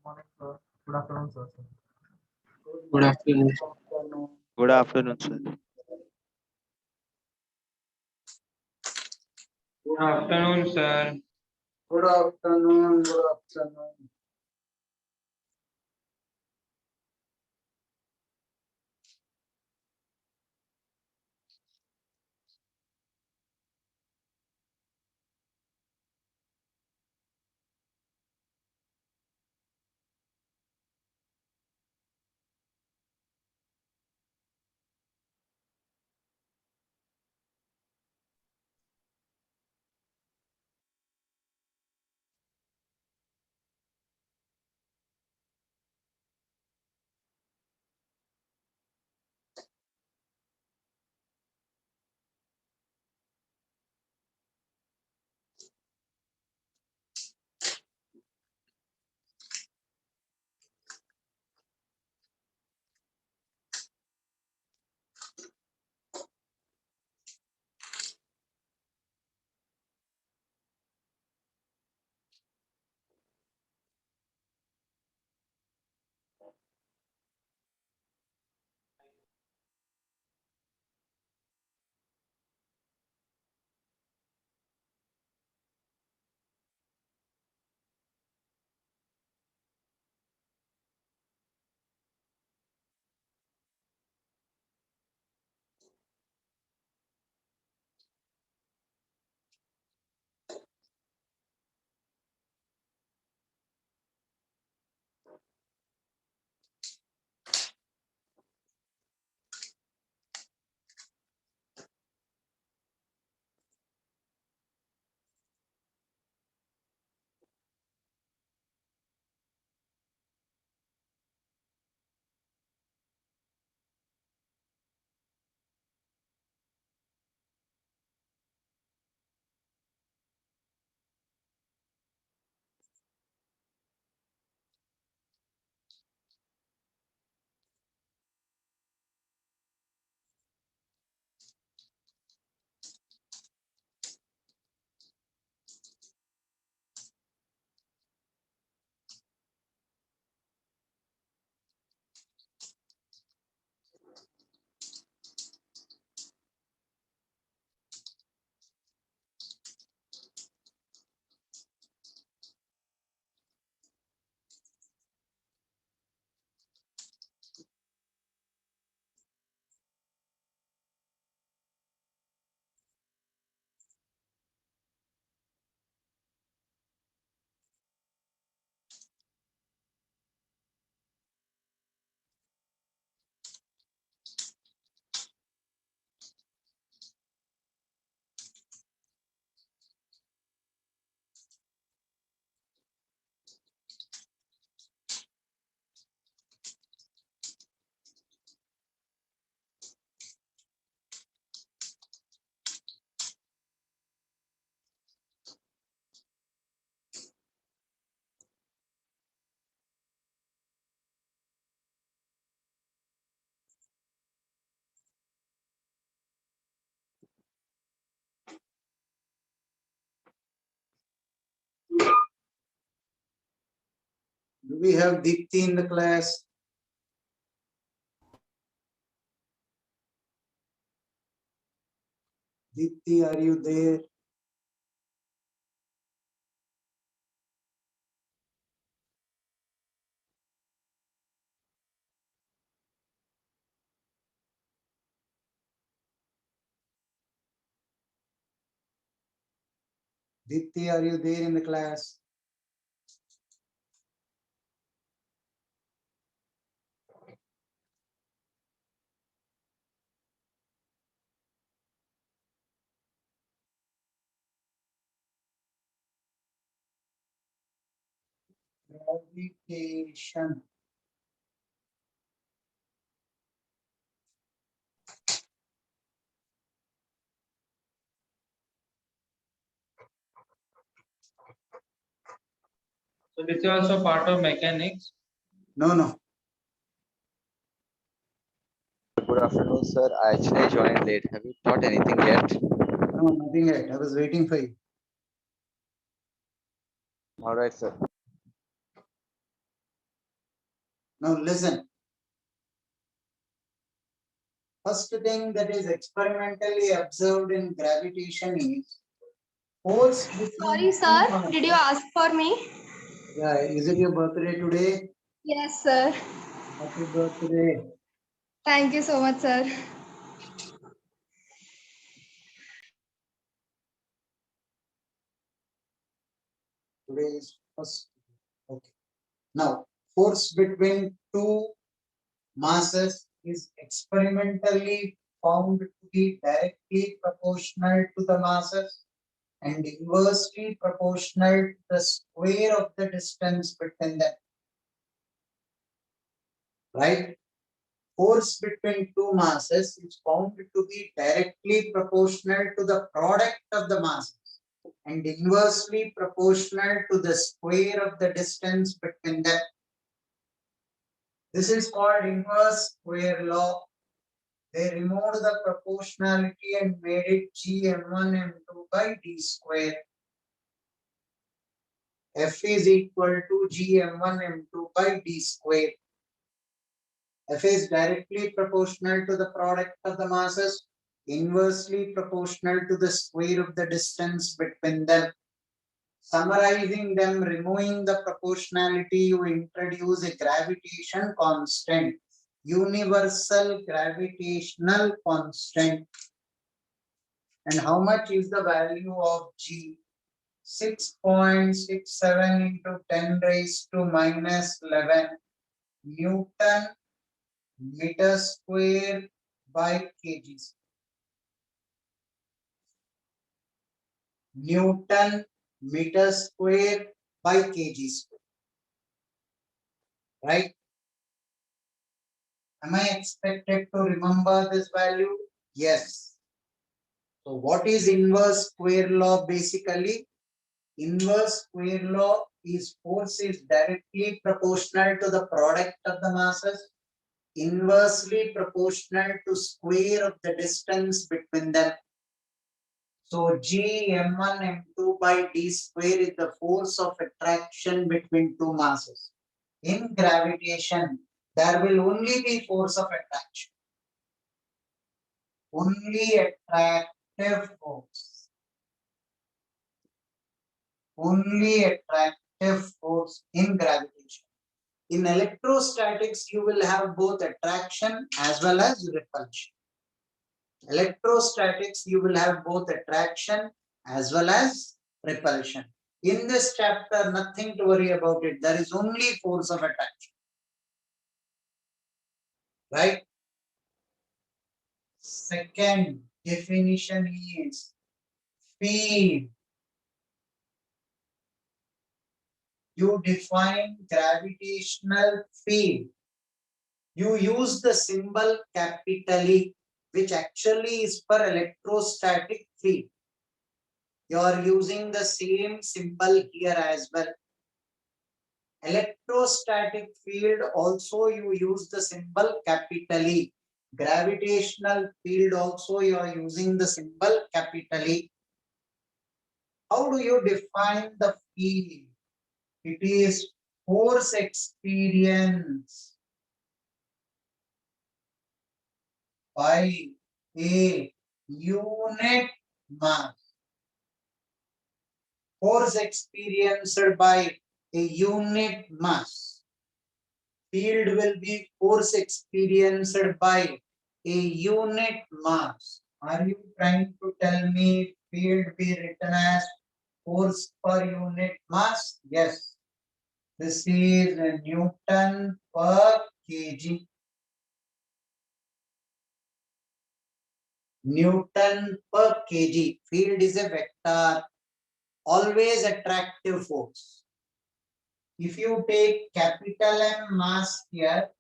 Morning, sir. Good afternoon, sir. Good afternoon. Good afternoon, sir. Good afternoon, sir. Good afternoon. Good afternoon. Do we have Deepti in the class? Deepti, are you there? Deepti, are you there in the class? Gravitation. So this is also part of mechanics. No. Good afternoon, sir. I actually joined late. Have you taught anything yet? No, nothing yet. I was waiting for you. All right, sir. Now listen. First thing that is experimentally observed in gravitation is force between Sorry, two sir. masses. Did you ask for me? Yeah, is it your birthday today? Yes, sir. Happy birthday. Thank you so much, sir. Today is first. Okay. Now, force between two masses is experimentally found to be directly proportional to the masses and inversely proportional to the square of the distance between them. Right? Force between two masses is found to be directly proportional to the product of the masses and inversely proportional to the square of the distance between them. This is called inverse square law. They removed the proportionality and made it Gm1 m2 by d square. F is equal to Gm1 m2 by d square. F is directly proportional to the product of the masses, inversely proportional to the square of the distance between them. Summarizing them, removing the proportionality, you introduce a gravitation constant, universal gravitational constant. And how much is the value of G? 6.67 into 10 raised to minus 11 Newton meter square by kg. Newton meter square by kg square. Right? Am I expected to remember this value? Yes. So what is inverse square law basically? Inverse square law is force is directly proportional to the product of the masses, inversely proportional to square of the distance between them. So G m1 m2 by d square is the force of attraction between two masses. In gravitation, there will only be force of attraction. Only attractive force. Only attractive force in gravitation. In electrostatics, you will have both attraction as well as repulsion. Electrostatics, you will have both attraction as well as repulsion. In this chapter, nothing to worry about it. There is only force of attraction. Right? Second definition is field. You define gravitational field. You use the symbol capital E, which actually is for electrostatic field. You are using the same symbol here as well. Electrostatic field also you use the symbol capital E. Gravitational field also you are using the symbol capital E. How do you define the field? It is force experience by a unit mass. Force experienced by a unit mass. Field will be force experienced by a unit mass. Are you trying to tell me field be written as force per unit mass? Yes. This is Newton per kg. Newton per kg. Field is a vector, always attractive force. If you take capital M mass here,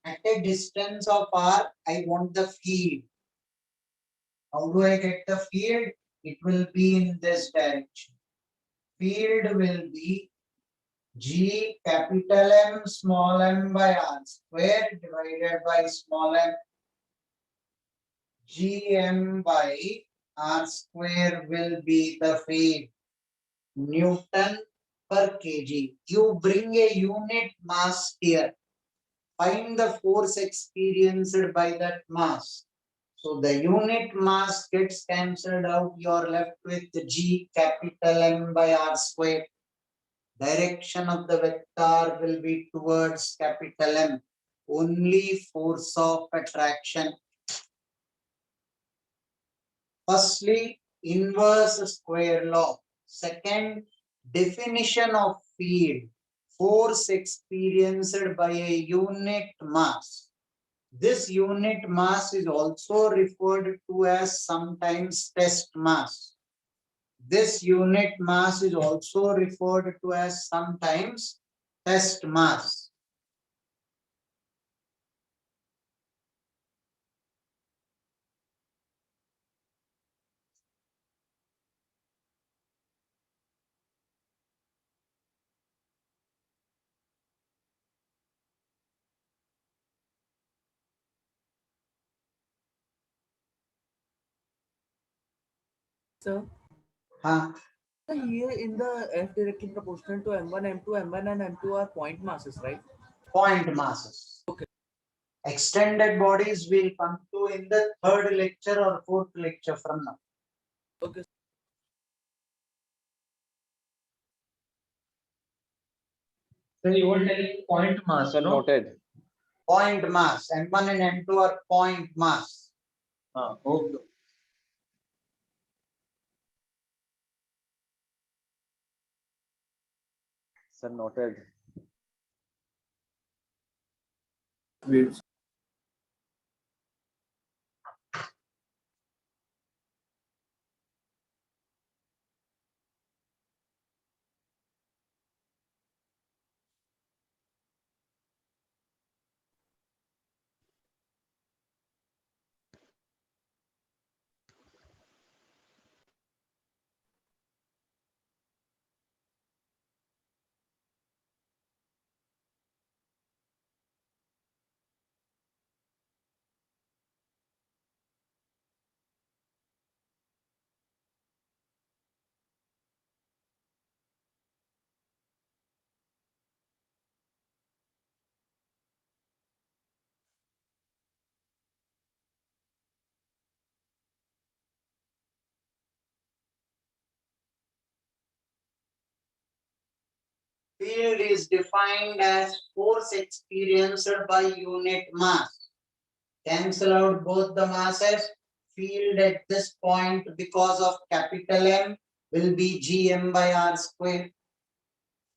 at a distance of r, I want the field. How do I get the field? It will be in this direction. Field will be G capital M small m by r square divided by small m. Gm by r square will be the field. Newton per kg. You bring a unit mass here. Find the force experienced by that mass. So the unit mass gets cancelled out. You are left with G capital M by r square. Direction of the vector will be towards capital M. Only force of attraction. Firstly, inverse square law. Second, definition of field. Force experienced by a unit mass. This unit mass is also referred to as sometimes test mass. This unit mass is also referred to as sometimes test mass. Sir, Huh? so here in the F directly proportional to M1, M2, M1 and M2 are point masses, right? Point masses. Okay. Extended bodies will come to in the third lecture or fourth lecture from now. Okay. So you were telling point mass, Sir, no? noted. Point mass. M1 and M2 are point mass. Okay. Sir, noted. Wait. Field is defined as force experienced by unit mass. Cancel out both the masses. Field at this point because of capital M will be Gm by r square.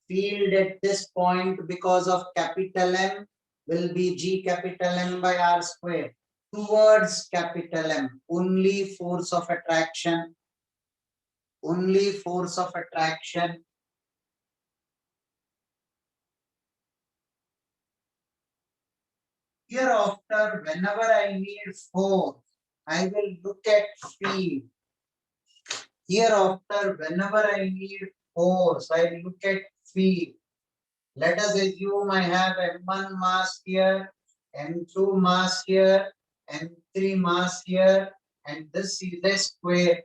Field at this point because of capital M will be G capital M by r square. Towards capital M, only force of attraction. Only force of attraction. Hereafter, whenever I need force, I will look at field. Hereafter, whenever I need force, I look at field. Let us assume I have M1 mass here, M2 mass here, M3 mass here, and this is a square.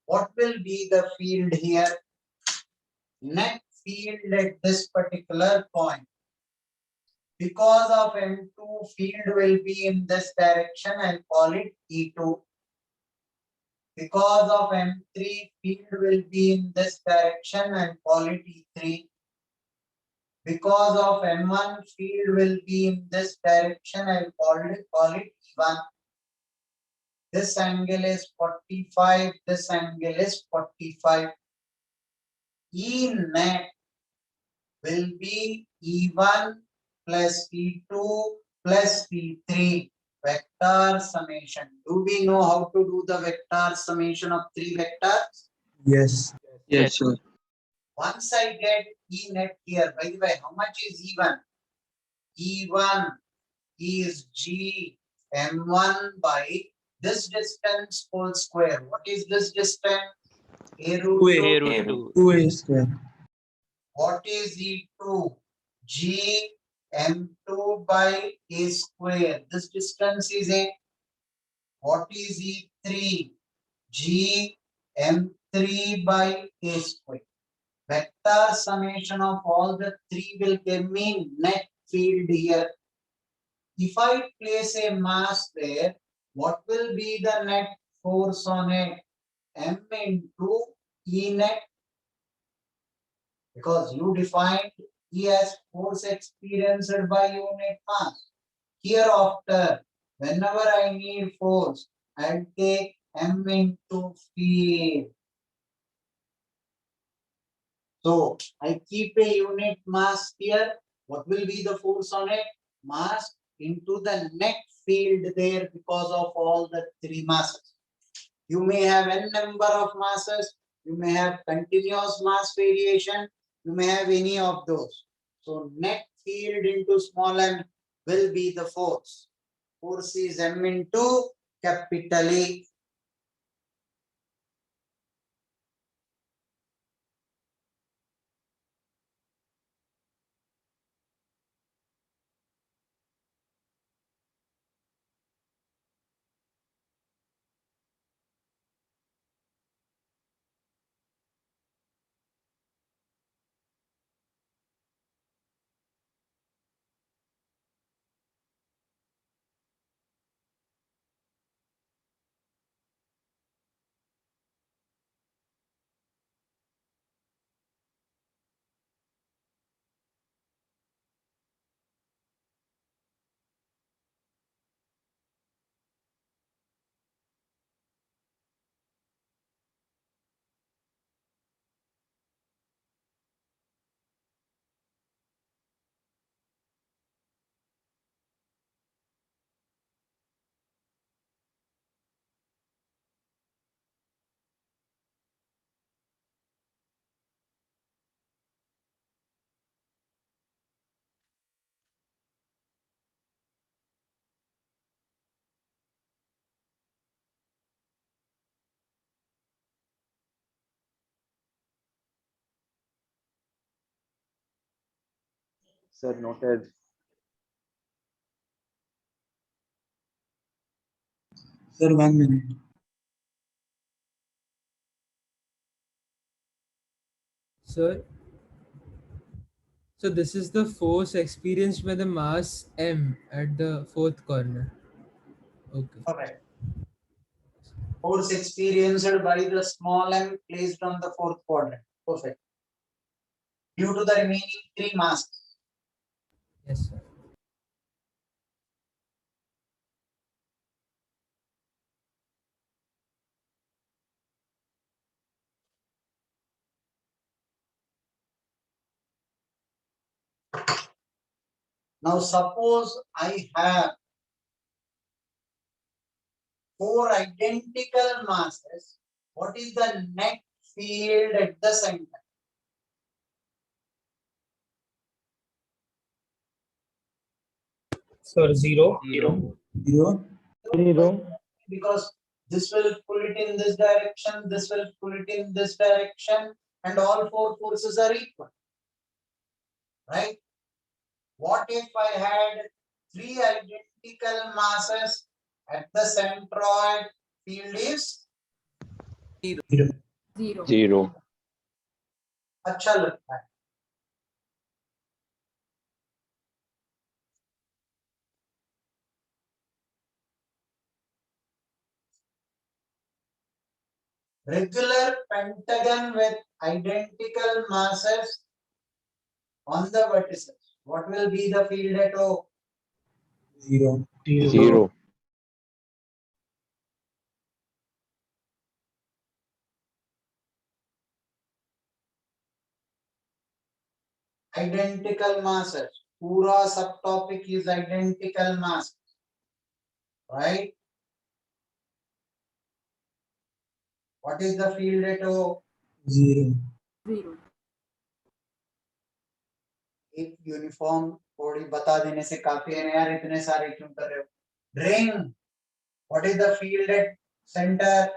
What will be the field here? Net field at this particular point. Because of M2, field will be in this direction, I'll call it E2. Because of M3, field will be in this direction, I'll call it E3. Because of M1, field will be in this direction, I'll call it E1. This angle is 45, this angle is 45. E net will be E1 plus E2 plus E3 vector summation. Do we know how to do the vector summation of three vectors? Yes. Yes, sir. Once I get E net here, by the way, how much is E1? E1 is G M1 by this distance whole square. What is this distance? A root 2. 2A square. What is E2? G M2 by A square. This distance is A. What is E3? G M3 by A square. Vector summation of all the three will give me net field here. If I place a mass there, what will be the net force on it? M into E net. Because you defined E as force experienced by unit mass. Hereafter, whenever I need force, I'll take M into field. So I keep a unit mass here. What will be the force on it? Mass into the net field there because of all the three masses. You may have n number of masses. You may have continuous mass variation. You may have any of those. So net field into small m will be the force. Force is m into capital A. Sir, noted. Sir, 1 minute. Sir, so this is the force experienced by the mass m at the fourth corner. Okay. Correct. Force experienced by the small m placed on the fourth quadrant. Perfect. Due to the remaining three masses. Yes, sir. Now suppose I have four identical masses. What is the net field at the center? Sir, 0. 0. 0. Because this will pull it in this direction, this will pull it in this direction, and all four forces are equal. Right? What if I had three identical masses at the centroid? Field is 0. अच्छा लगता है. Regular pentagon with identical masses on the vertices. What will be the field at O? Zero. Zero. Identical masses. Pura subtopic is identical mass. Right? What is the field at O? Zero. एक uniform थोड़ी बता देने से काफी है ना यार, इतने सारे क्यों कर रहे हो? Ring. What is the field at center?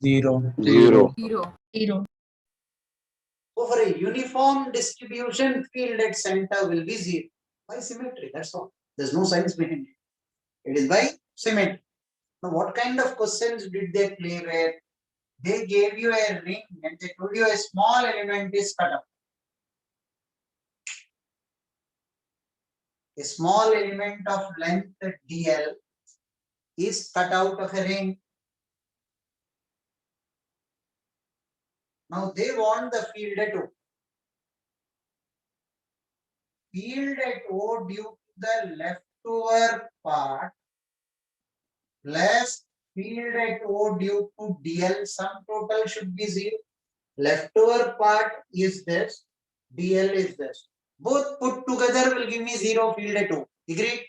Zero. Zero. Zero. So for a uniform distribution, field at center will be zero. By symmetry, that's all. There's no science behind it. It is by symmetry. Now, what kind of questions did they play with? They gave you a ring and they told you a small element is cut out. A small element of length dl is cut out of a ring. Now they want the field at O. Field at O due to the leftover part plus field at O due to dl, sum total should be zero. Leftover part is this, dl is this. Both put together will give me zero field at O. Agreed?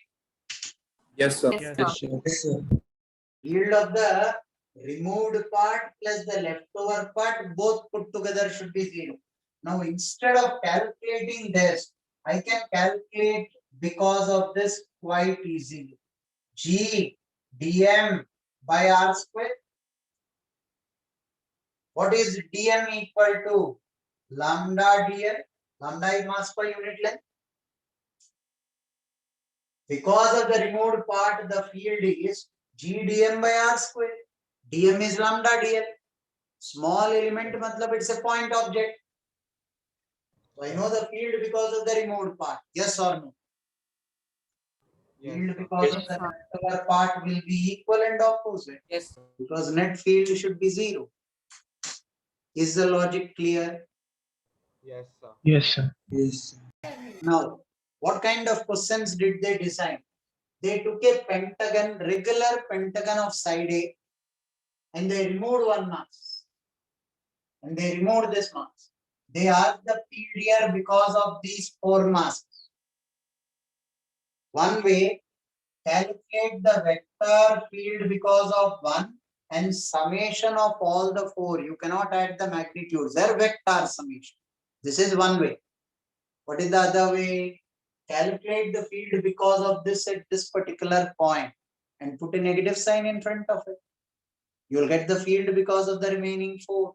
Yes, sir. Yes, sir. Yes, sir. Field of the removed part plus the leftover part both put together should be zero. Now instead of calculating this, I can calculate because of this quite easily. G dm by r square. What is dm equal to? Lambda dl. Lambda is mass per unit length. Because of the removed part, the field is G dm by r square. Dm is lambda dl. Small element matlab it's a point object. So I know the field because of the removed part. Yes or no? Field because of the leftover part will be equal and opposite. Yes. Because net field should be zero. Is the logic clear? Yes, sir. Yes, sir. Yes. Now, what kind of questions did they design? They took a pentagon, regular pentagon of side A, and they removed one mass. And they removed this mass. They asked the field here because of these four masses. One way, calculate the vector field because of one and summation of all the four. You cannot add the magnitudes. They're vector summation. This is one way. What is the other way? Calculate the field because of this at this particular point and put a negative sign in front of it. You'll get the field because of the remaining four.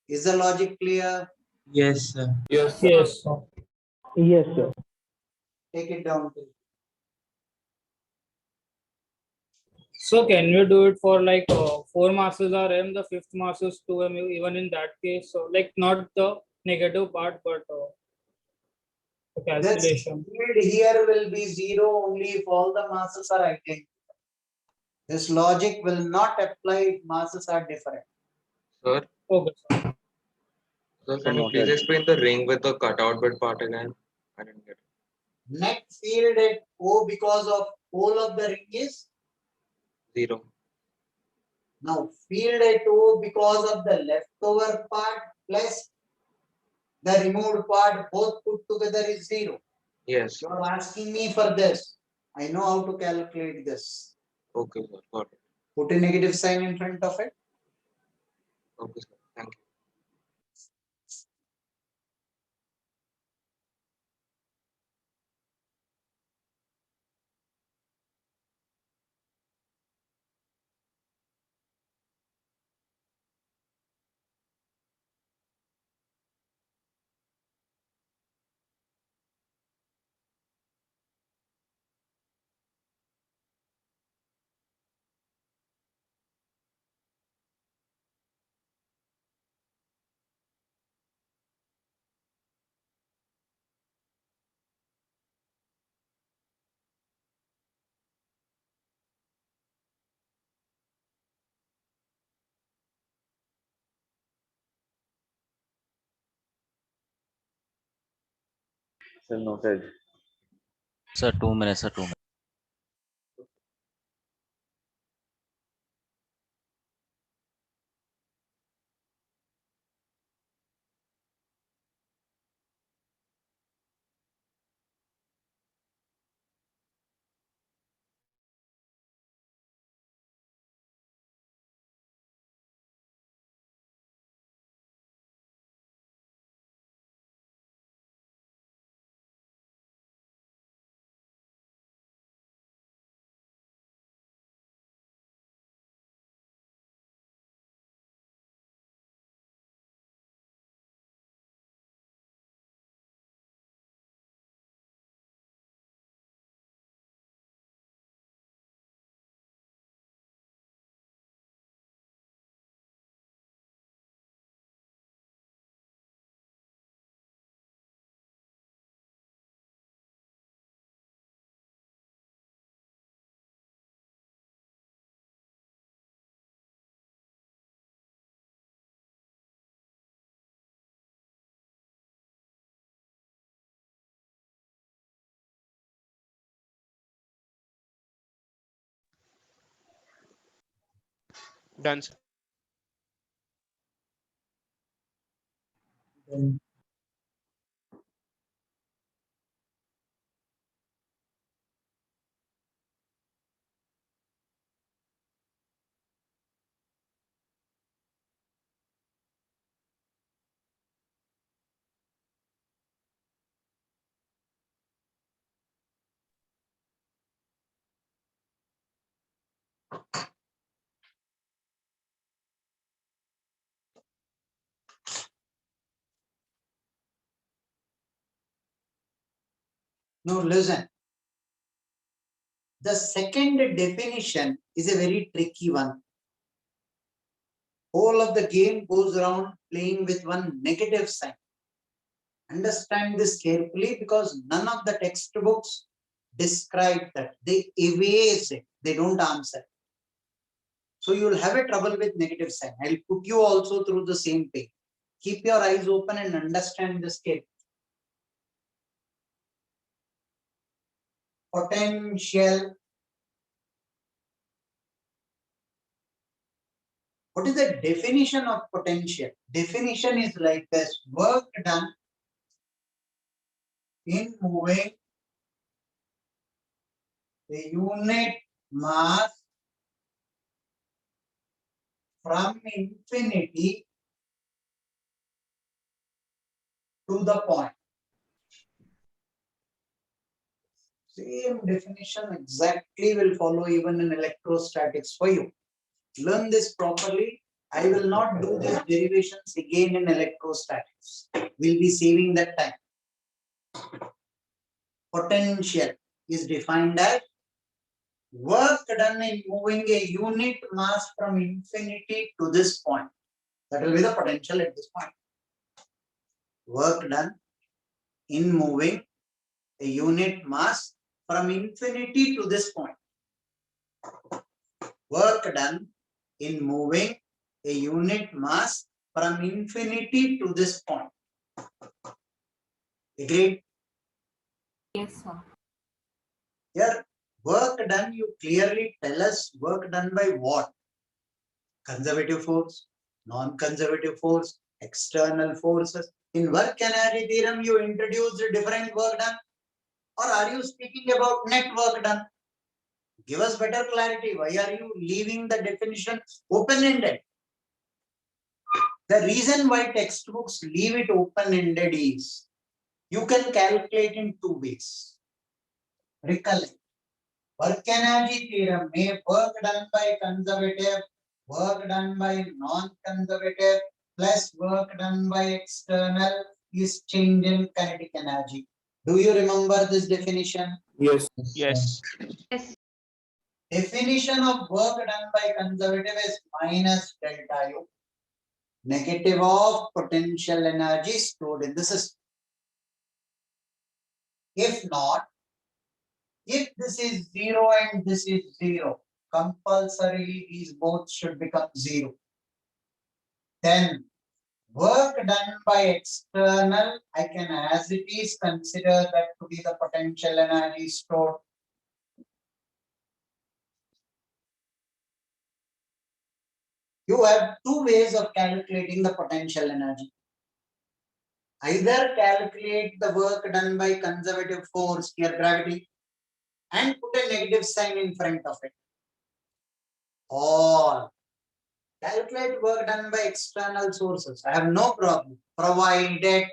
Is the logic clear? Yes, sir. Yes, sir. Yes, sir. Take it down. Please. So can we do it for like 4 masses are m, the fifth mass is 2m, even in that case? So like not the negative part, but the This calculation. field here will be zero only if all the masses are identical. This logic will not apply if masses are different. Sir, Okay, sir. sir, can you please explain the ring with the cutout bit part again? I didn't get it. Net field at O because of whole of the ring is Zero. now field at O because of the leftover part plus the removed part both put together is zero. Yes. You are asking me for this. I know how to calculate this. Okay, sir. Got it. Put a negative sign in front of it. Okay, sir. Thank you. Sir, noted. Sir, 2 minutes, sir, 2 minutes. Done, sir. Now listen. The second definition is a very tricky one. Whole of the game goes around playing with one negative sign. Understand this carefully because none of the textbooks describe that. They evade it. They don't answer. So you'll have a trouble with negative sign. I'll put you also through the same page. Keep your eyes open and understand this carefully. Potential. What is the definition of potential? Definition is like this: work done in moving the unit mass from infinity to the point. Same definition exactly will follow even in electrostatics for you. Learn this properly. I will not do these derivations again in electrostatics. We'll be saving that time. Potential is defined as work done in moving a unit mass from infinity to this point. That will be the potential at this point. Work done in moving a unit mass from infinity to this point. Work done in moving a unit mass from infinity to this point. Agreed? Yes, sir. Here, work done, you clearly tell us work done by what? Conservative force, non-conservative force, external forces. In work energy theorem, you introduced different work done, or are you speaking about net work done? Give us better clarity. Why are you leaving the definition open-ended? The reason why textbooks leave it open-ended is you can calculate in two ways. Recollect. Work energy theorem may work done by conservative, work done by non-conservative, plus work done by external is change in kinetic energy. Do you remember this definition? Yes. Yes. Yes. Definition of work done by conservative is minus delta U, negative of potential energy stored in the system. If not, if this is 0 and this is 0, compulsorily these both should become 0. Then work done by external, I can as it is consider that to be the potential energy stored. You have two ways of calculating the potential energy. Either calculate the work done by conservative force, here gravity, and put a negative sign in front of it. Or calculate work done by external sources. I have no problem, provided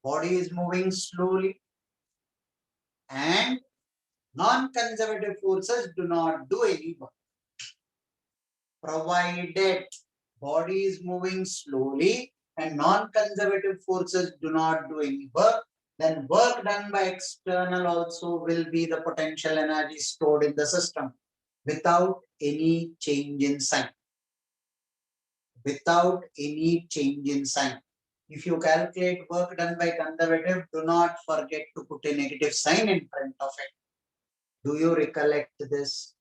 body is moving slowly and non-conservative forces do not do any work. Provided body is moving slowly and non-conservative forces do not do any work, then work done by external also will be the potential energy stored in the system without any change in sign. Without any change in sign. If you calculate work done by conservative, do not forget to put a negative sign in front of it. Do you recollect this?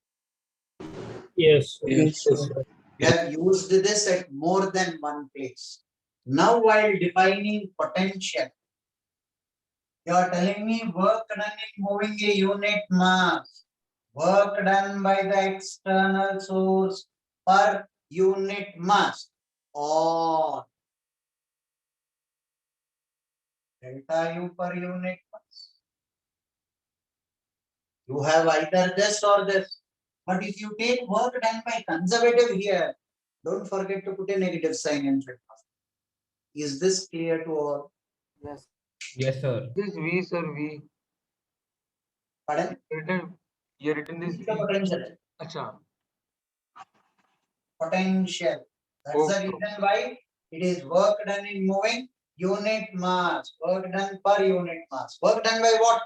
Yes. Yes, Yes. sir. We have used this at more than one place. Now, while defining potential, you are telling me work done in moving a unit mass, work done by the external source per unit mass, or delta U per unit mass. You have either this or this. But if you take work done by conservative here, don't forget to put a negative sign in front of it. Is this clear to all? Yes. Yes, sir. This V, sir, V. Pardon? You written this It's the V. potential. Acha. Potential. That's the reason why it is work done in moving unit mass. Work done per unit mass. Work done by what?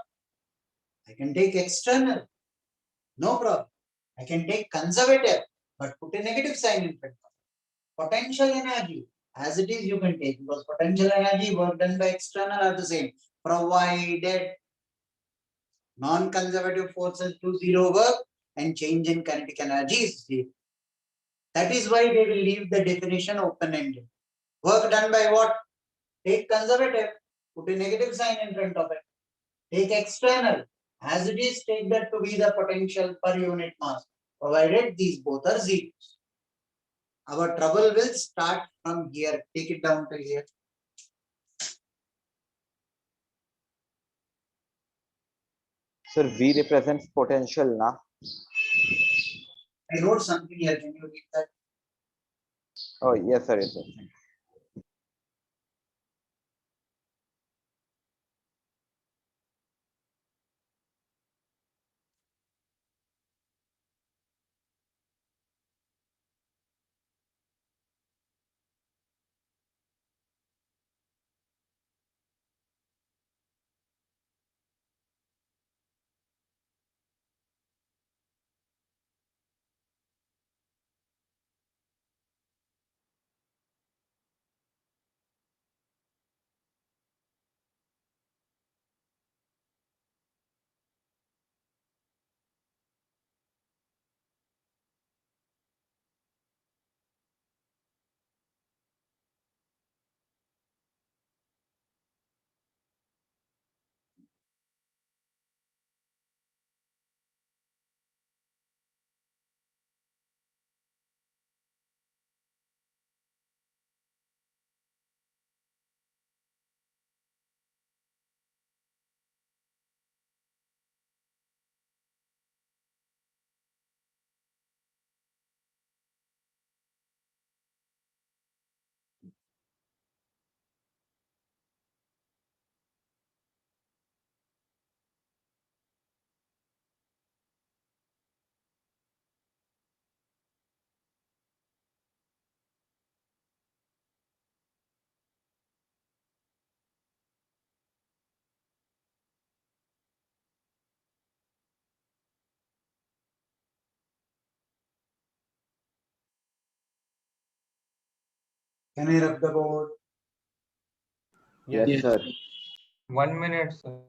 I can take external. No problem. I can take conservative, but put a negative sign in front of it. Potential energy, as it is, you can take because potential energy, work done by external are the same, provided non-conservative forces do zero work and change in kinetic energy is zero. That is why they will leave the definition open-ended. Work done by what? Take conservative, put a negative sign in front of it. Take external, as it is, take that to be the potential per unit mass, provided these both are zeros. Our trouble will start from here. Take it down to here. Sir, V represents potential, na? I wrote something here. Can you read that? Oh, yes, sir. Yes, sir. Can I rub the board? Yes, sir. 1 minute, sir.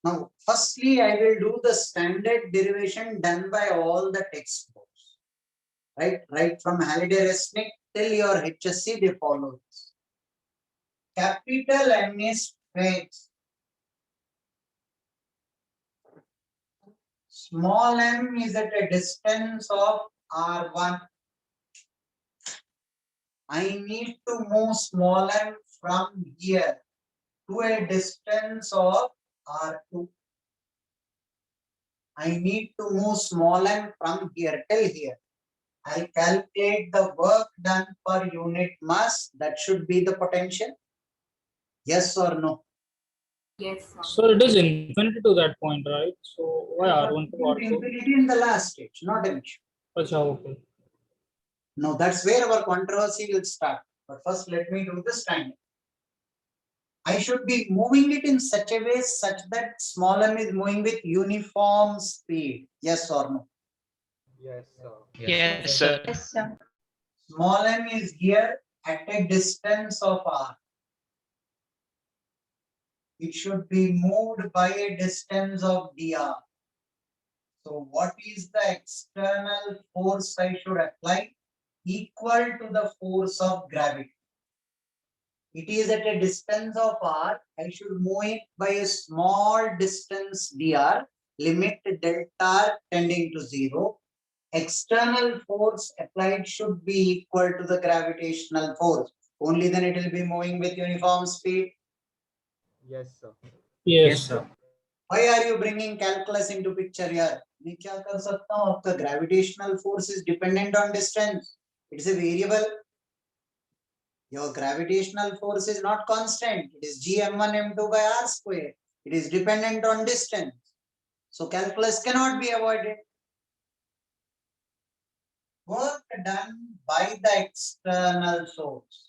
Now, firstly, I will do the standard derivation done by all the textbooks. Right from Halliday-Resnick till your HSC, they follow this. Capital M is fixed. Small m is at a distance of R1. I need to move small m from here to a distance of R2. I need to move small m from here till here. I calculate the work done per unit mass. That should be the potential. Yes or no? Yes, sir. So it is infinity to that point, right? So why R1 to R2? Infinity in the last stage, not an issue. Acha, okay. Now that's where our controversy will start. But first, let me do the standard. I should be moving it in such a way such that small m is moving with uniform speed. Yes or no? Yes, sir. Yes, sir. Yes, sir. Small m is here at a distance of r. It should be moved by a distance of dr. So what is the external force I should apply? Equal to the force of gravity. It is at a distance of r. I should move it by a small distance dr, limit delta r tending to 0. External force applied should be equal to the gravitational force. Only then it will be moving with uniform speed. Yes, sir. Yes, sir. Why are you bringing calculus into picture here? मैं क्या कर सकता हूँ? आपका gravitational force is dependent on distance. It's a variable. Your gravitational force is not constant. It is gm1 m2 by r square. It is dependent on distance. So calculus cannot be avoided. Work done by the external source.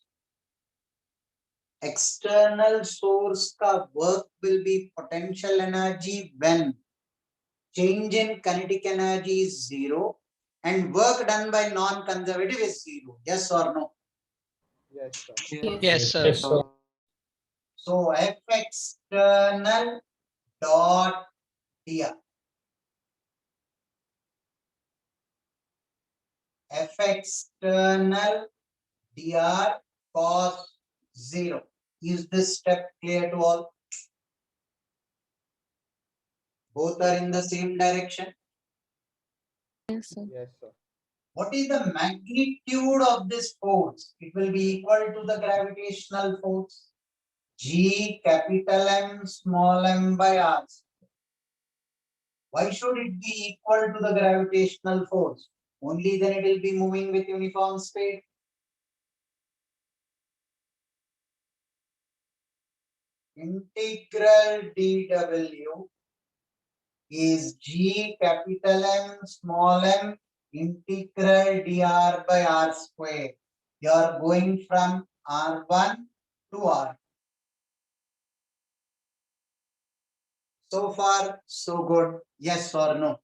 External source ka work will be potential energy when change in kinetic energy is 0 and work done by non-conservative is 0. Yes or no? Yes, sir. Yes, sir. Yes, sir. So F external dot dr. F external dr cos 0. Is this step clear to all? Both are in the same direction. Yes, sir. What is the magnitude of this force? It will be equal to the gravitational force. G capital M small m by r. Why should it be equal to the gravitational force? Only then it will be moving with uniform speed. Integral dw is G capital M small m integral dr by r square. You are going from R1 to R. So far, so good. Yes or no?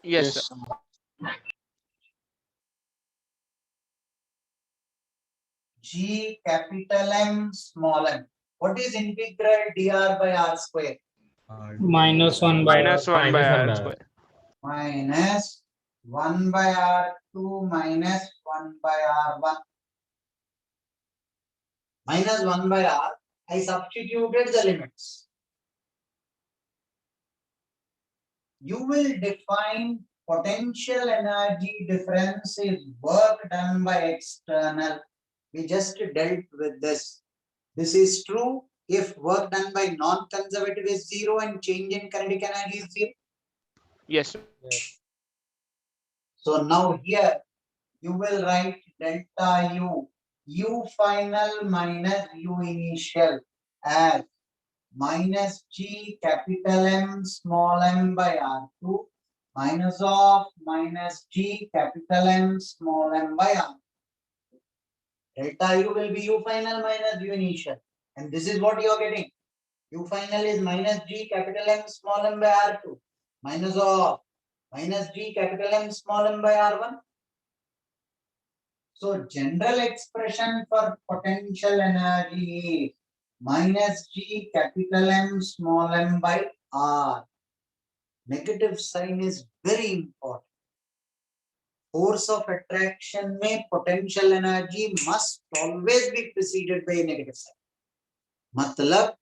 Yes, sir. G capital M small m. What is integral dr by r square? Minus 1 by Minus 1 by r square. Minus 1 by r2 minus 1 by r1. Minus 1 by r. I substituted the limits. You will define potential energy difference is work done by external. We just dealt with this. This is true if work done by non-conservative is 0 and change in kinetic energy is 0. Yes, sir. Yes. So now here you will write delta u, u final minus u initial as minus G capital M small m by R2 minus of minus G capital M small m by R. Delta u will be u final minus u initial. And this is what you are getting. U final is minus G capital M small m by R2 minus of minus G capital M small m by R1. So general expression for potential energy is minus G capital M small m by R. Negative sign is very important. Force of attraction में potential energy must always be preceded by a negative sign. मतलब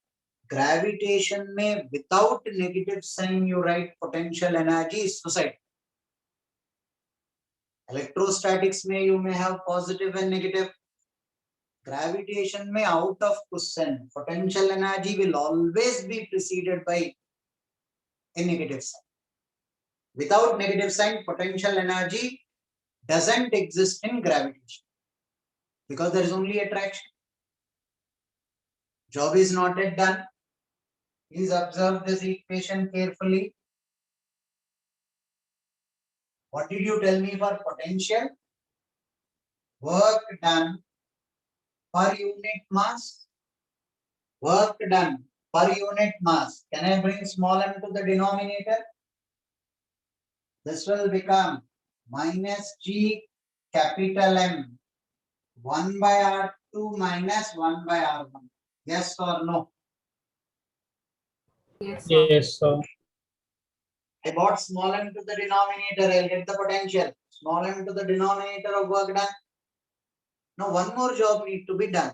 gravitation में without negative sign you write potential energy is suicide. Electrostatics में you may have positive and negative. Gravitation में out of question potential energy will always be preceded by a negative sign. Without negative sign potential energy doesn't exist in gravitation because there is only attraction. Job is not yet done. Please observe this equation carefully. What did you tell me for potential? Work done per unit mass. Work done per unit mass. Can I bring small m to the denominator? This will become minus G capital M 1 by R2 minus 1 by R1. Yes or no? Yes, sir. Yes, sir. I brought small m to the denominator. I'll get the potential. Small m to the denominator of work done. Now one more job need to be done.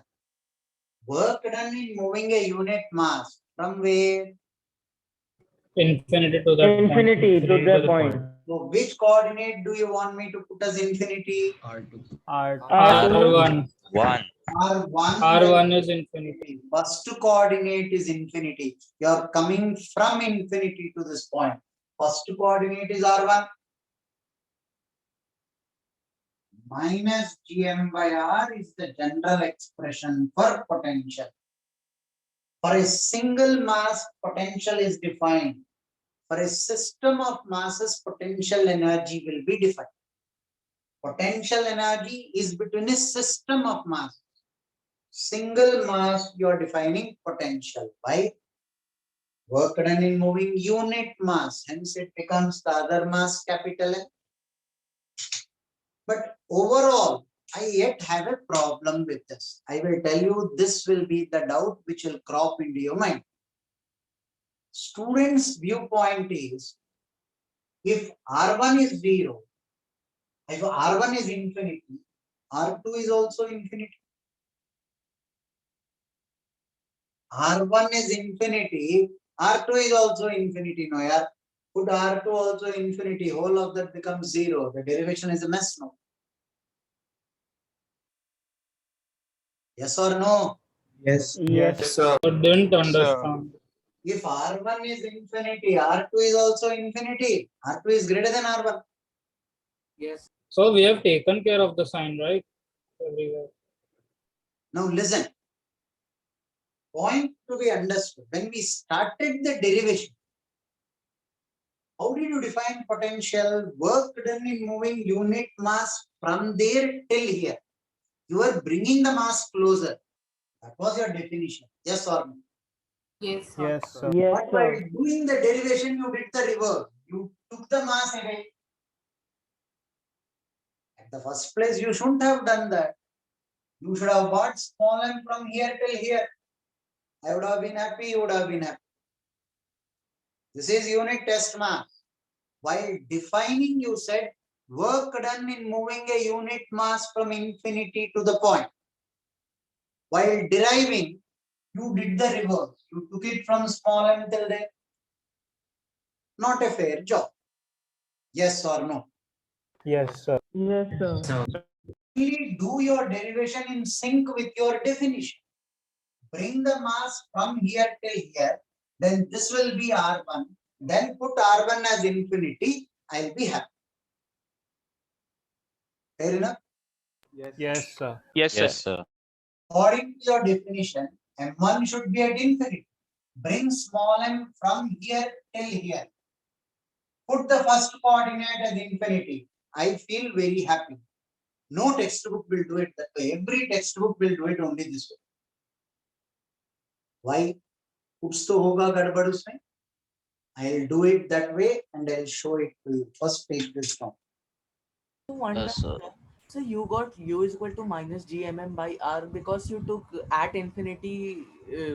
Work done in moving a unit mass from where? Infinity to that Infinity point. to the point. So which coordinate do you want me to put as infinity? R1. One. R1. R1 is infinity. First coordinate is infinity. You are coming from infinity to this point. First coordinate is R1. Minus Gm by R is the general expression for potential. For a single mass, potential is defined. For a system of masses, potential energy will be defined. Potential energy is between a system of mass. Single mass, you are defining potential by work done in moving unit mass. Hence, it becomes the other mass capital M. But overall, I yet have a problem with this. I will tell you this will be the doubt which will crop into your mind. Students' viewpoint is if R1 is 0, if R1 is infinity, R2 is also infinity. R1 is infinity, R2 is also infinity. No, yeah. Put R2 also infinity, whole of that becomes 0. The derivation is a mess now. Yes or no? Yes. Yes. sir. I didn't understand. If R1 is infinity, R2 is also infinity. R2 is greater than R1. Yes. So we have taken care of the sign, right? Everywhere. Now listen. Point to be understood. When we started the derivation, how did you define potential? Work done in moving unit mass from there till here. You are bringing the mass closer. That was your definition. Yes or no? Yes, sir. Yes, But sir. while doing the derivation, you did the reverse. You took the mass away. At the first place, you shouldn't have done that. You should have bought small m from here till here. I would have been happy, you would have been happy. This is unit test mass. While defining, you said work done in moving a unit mass from infinity to the point. While deriving, you did the reverse. You took it from small m till there. Not a fair job. Yes or no? Yes, sir. Yes, sir. Really do your derivation in sync with your definition. Bring the mass from here till here, then this will be R1. Then put R1 as infinity, I'll be happy. Fair enough? Yes, sir. Yes, sir. Yes, sir. According to your definition, M1 should be at infinity. Bring small m from here till here. Put the first coordinate as infinity. I feel very happy. No textbook will do it that way. Every textbook will do it only this way. Why? Kuch to hoga gadbad usme. I'll do it that way and I'll show it to you. First take this down. Yes, sir. So you got U is equal to minus GMM by R because you took at infinity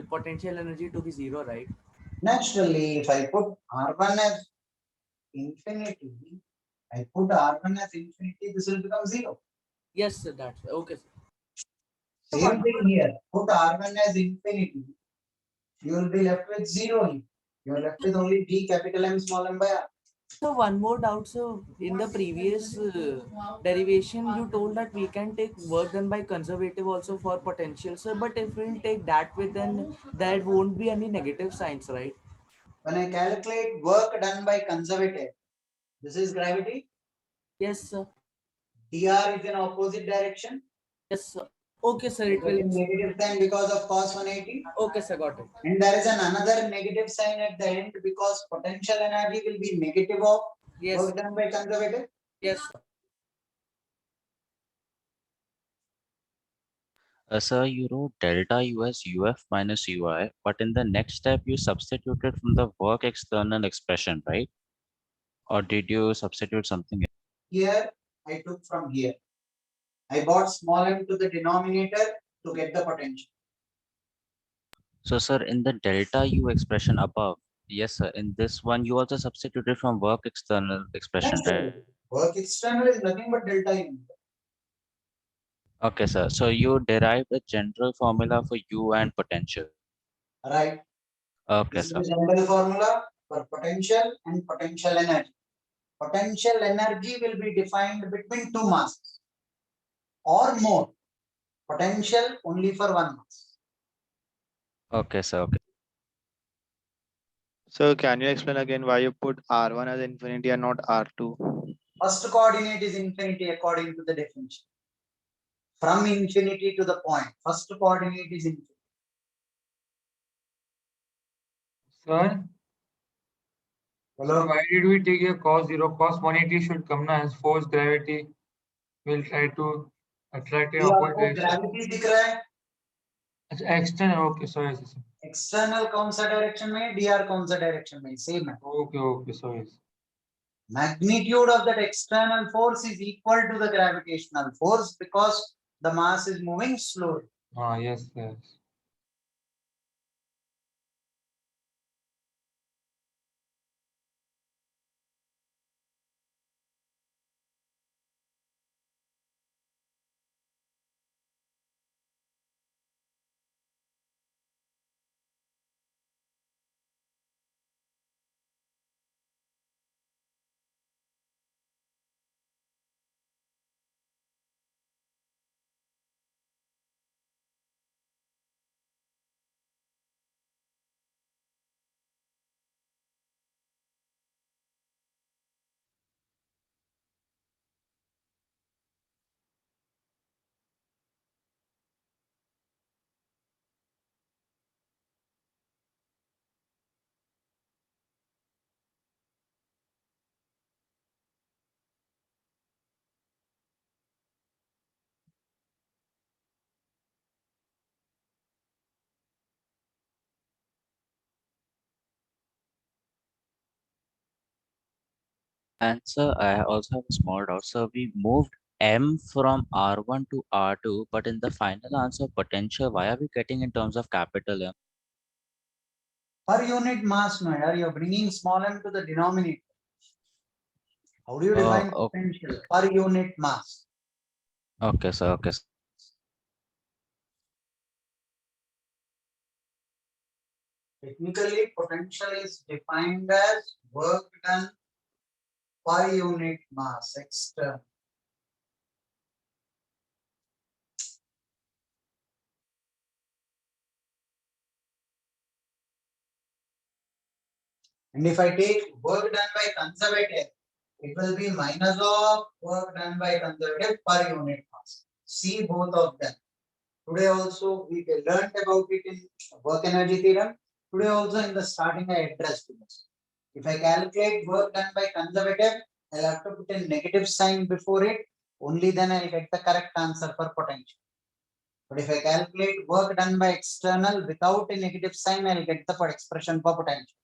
potential energy to be zero, right? Naturally, if I put R1 as infinity, I put R1 as infinity, this will become 0. Yes, sir, that's okay, sir. So Same one thing more, here. Put R1 as infinity. You will be left with 0 here. You are left with only D capital M small m by R. so one more doubt. So in the previous derivation, you told that we can take work done by conservative also for potential, sir. But if we'll take that way, then there won't be any negative signs, right? When I calculate work done by conservative, this is gravity. Yes, sir. dr is in opposite direction. Yes, sir. Okay, sir. It will. Negative sign because of cos 180. Okay, sir. Got it. And there is another negative sign at the end because potential energy will be negative of Yes. work done by conservative. Yes, sir. Sir, you wrote delta U as UF minus UI, but in the next step you substituted from the work external expression, right? Or did you substitute something else? Here I took from here. I brought small m to the denominator to get the potential. So, sir, in the delta U expression above, yes, sir, in this one you also substituted from work external expression, right? Work external is nothing but delta U. Okay, sir. So you derived a general formula for U and potential. Right. Okay, This is sir. the general formula for potential and potential energy. Potential energy will be defined between two masses or more. Potential only for one mass. Okay, sir. Okay. So can you explain again why you put R1 as infinity and not R2? First coordinate is infinity according to the definition. From infinity to the point, first coordinate is infinity. Sir, Hello? why did we take a cos 0? Cos 180 should come now as force gravity will try to attract a ये opposite आपको direction. gravity दिख रहा है? अच्छा, external, okay, sorry, sir. External कौन सा direction में? dr कौन सा direction में? Same है. Okay, sorry. Magnitude of that external force is equal to the gravitational force because the mass is moving slowly. Yes, yes. And sir, I also have a small doubt. So we moved M from R1 to R2, but in the final answer potential, why are we getting in terms of capital M? Per unit mass, no, yaar, you're bringing small m to the denominator. How do you define Okay. potential? Per unit mass. Okay, sir. Okay, sir. Technically, potential is defined as work done per unit mass external. And if I take work done by conservative, it will be minus of work done by conservative per unit mass. See both of them. Today also we learned about it in work energy theorem. Today also in the starting I addressed this. If I calculate work done by conservative, I'll have to put a negative sign before it. Only then I'll get the correct answer for potential. But if I calculate work done by external without a negative sign, I'll get the expression for potential.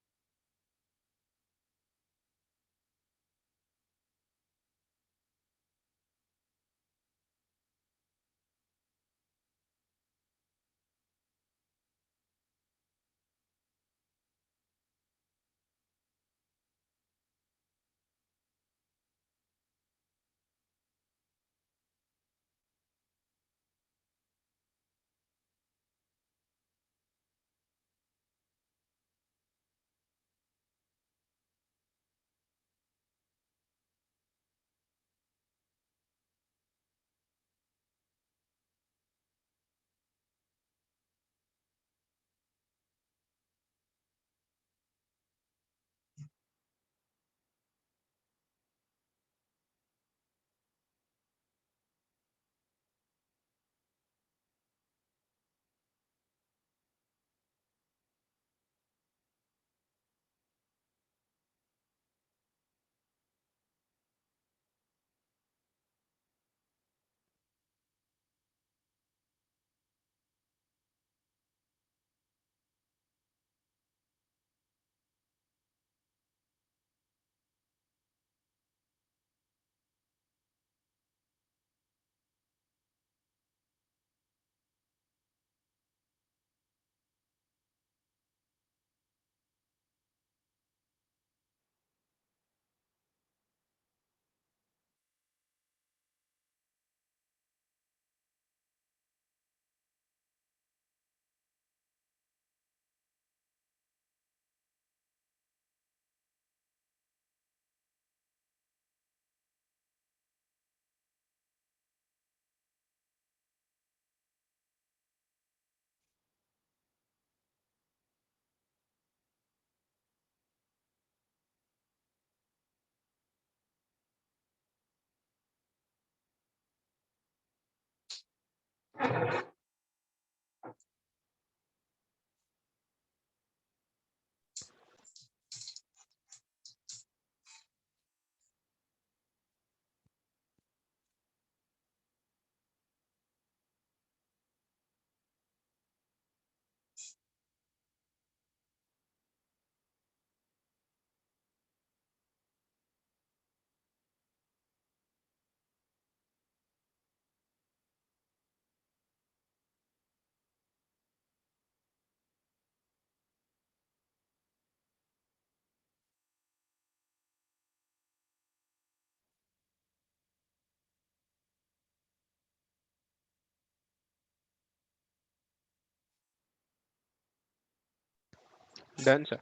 Done, sir.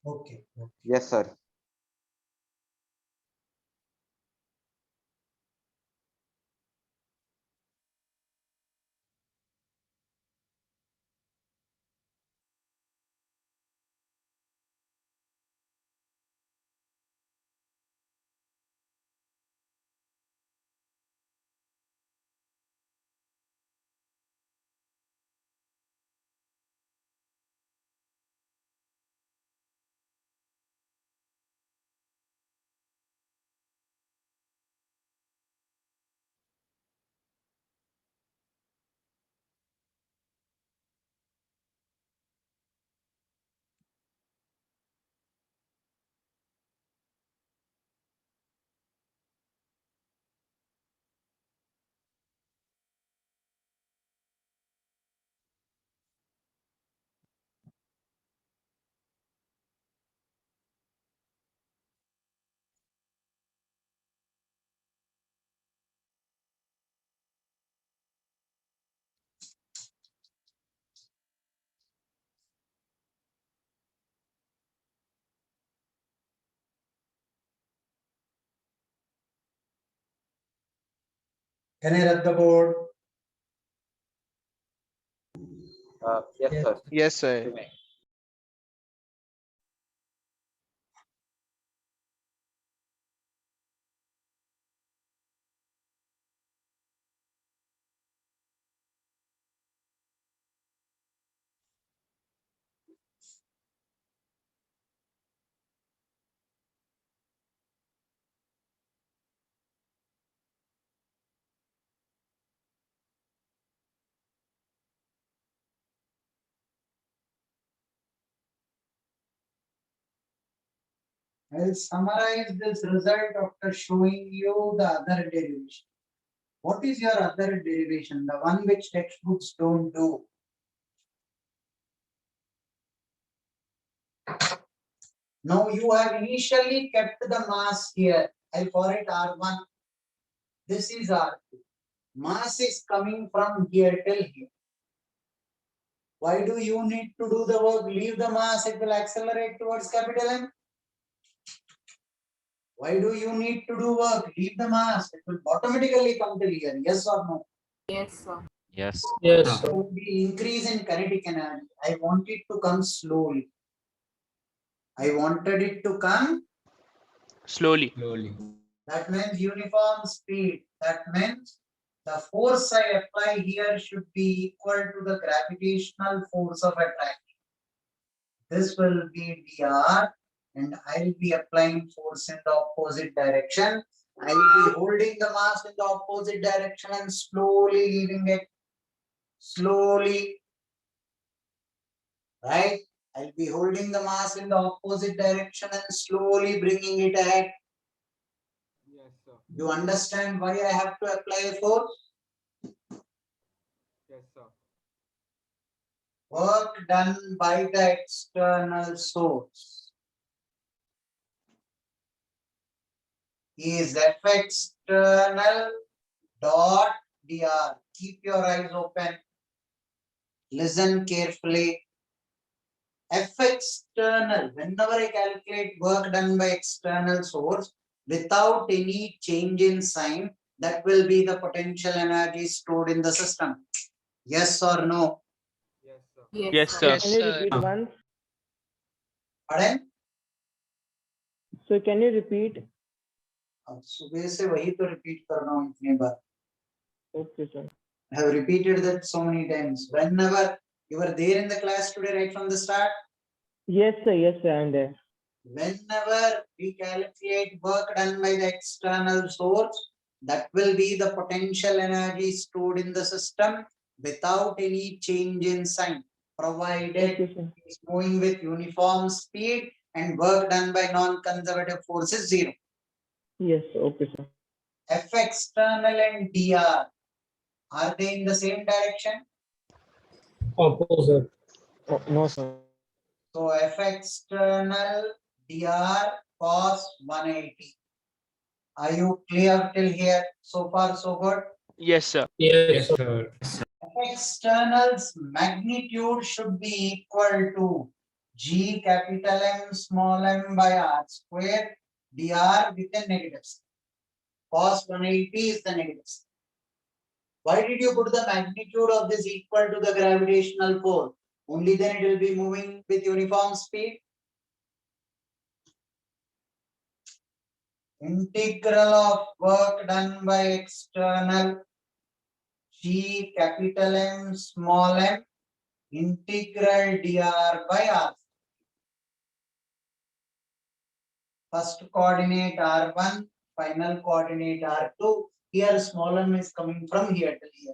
Okay. Yes, sir. Can I rub the board? Yes, sir. Yes, sir. I'll summarize this result after showing you the other derivation. What is your other derivation? The one which textbooks don't do. Now you have initially kept the mass here. I'll call it R1. This is R2. Mass is coming from here till here. Why do you need to do the work? Leave the mass, it will accelerate towards capital M. Why do you need to do work? Leave the mass, it will automatically come till here. Yes or no? Yes, sir. Yes. Yes, sir. So the increase in kinetic energy, I want it to come slowly. I wanted it to come. Slowly. That means uniform speed. That means the force I apply here should be equal to the gravitational force of attraction. This will be dr, and I'll be applying force in the opposite direction. I'll be holding the mass in the opposite direction and slowly leaving it. Slowly. Right? I'll be holding the mass in the opposite direction and slowly bringing it ahead. Yes, sir. You understand why I have to apply a force? Yes, sir. Work done by the external source is F external dot dr. Keep your eyes open. Listen carefully. F external, whenever I calculate work done by external source without any change in sign, that will be the potential energy stored in the system. Yes or no? Yes, sir. Yes, sir. Can you repeat once? Pardon? So can you repeat? अब सुबह से वही तो repeat कर रहा हूँ इतनी बार. Okay, sir. I have repeated that so many times. Whenever you were there in the class today, right from the start, Yes, sir. Yes, sir. I'm there. whenever we calculate work done by the external source, that will be the potential energy stored in the system without any change in sign, provided Okay, sir. it is moving with uniform speed and work done by non-conservative force is zero. Yes, sir. Okay, sir. F external and dr, are they in the same direction? Opposite. Oh, no, sir. So F external dr cos 180. Are you clear till here? So far, so good. Yes, sir. Yes, sir. sir. F external's magnitude should be equal to G capital M small m by R square dr with a negative sign. Cos 180 is the negative sign. Why did you put the magnitude of this equal to the gravitational force? Only then it will be moving with uniform speed. Integral of work done by external G capital M small m integral dr by r. First coordinate r1, final coordinate r2. Here small m is coming from here till here.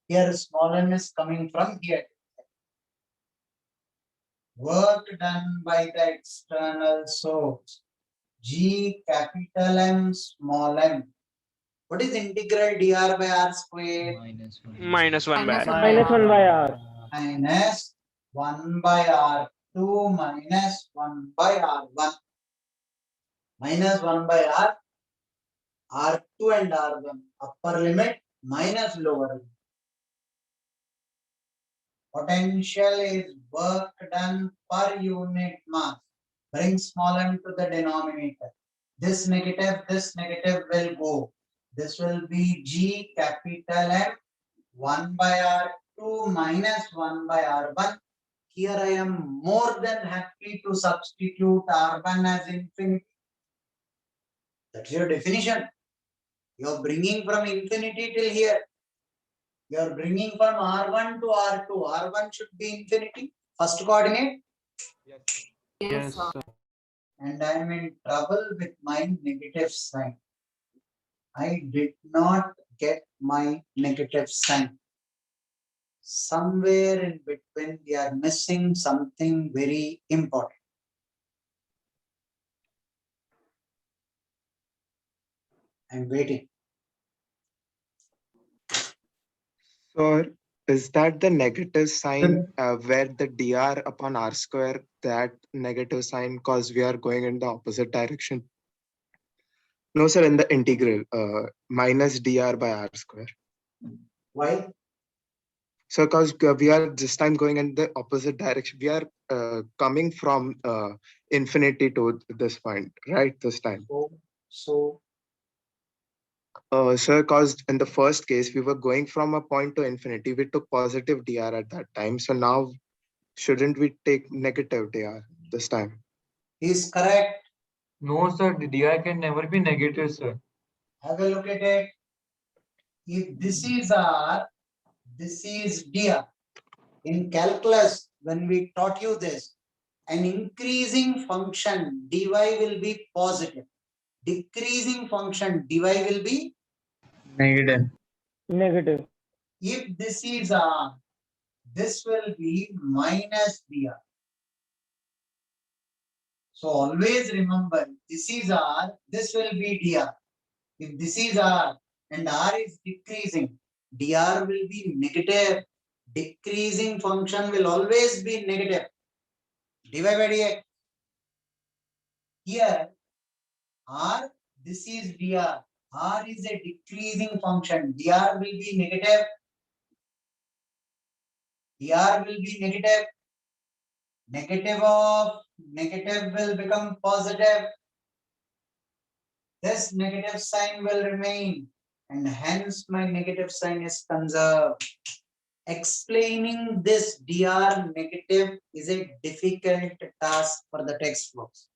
Here small m is coming from here. Work done by the external source G capital M small m. What is integral dr by r square? Minus 1 by R. Minus 1 by R. Minus 1 by r2 minus 1 by r1. Minus 1 by r, r2 and r1. Upper limit minus lower limit. Potential is work done per unit mass. Bring small m to the denominator. This negative will go. This will be G capital M 1 by R2 minus 1 by R1. Here I am more than happy to substitute R1 as infinity. That's your definition. You're bringing from infinity till here. You're bringing from R1 to R2. R1 should be infinity. First coordinate. Yes, sir. And I am in trouble with my negative sign. I did not get my negative sign. Somewhere in between, we are missing something very important. I'm waiting. So is that the negative sign where the dr upon r square, that negative sign, because we are going in the opposite direction? No, sir, in the integral, minus dr by r square. Why? So because we are this time going in the opposite direction. We are coming from infinity to this point, right? This time. So Sir, because in the first case, we were going from a point to infinity. We took positive dr at that time. So now, shouldn't we take negative dr this time? He's correct. No, sir. The dr can never be negative, sir. Have a look at it. If this is R, this is dr. In calculus, when we taught you this, an increasing function dy will be positive. Decreasing function dy will be Negative. Negative. If this is R, this will be minus dr. So always remember, this is R, this will be dr. If this is R and R is decreasing, dr will be negative. Decreasing function will always be negative. dy by dx. Here, R, this is dr. R is a decreasing function. dr will be negative. dr will be negative. Negative of negative will become positive. This negative sign will remain, and hence my negative sign is conserved. Explaining this dr negative is a difficult task for the textbooks.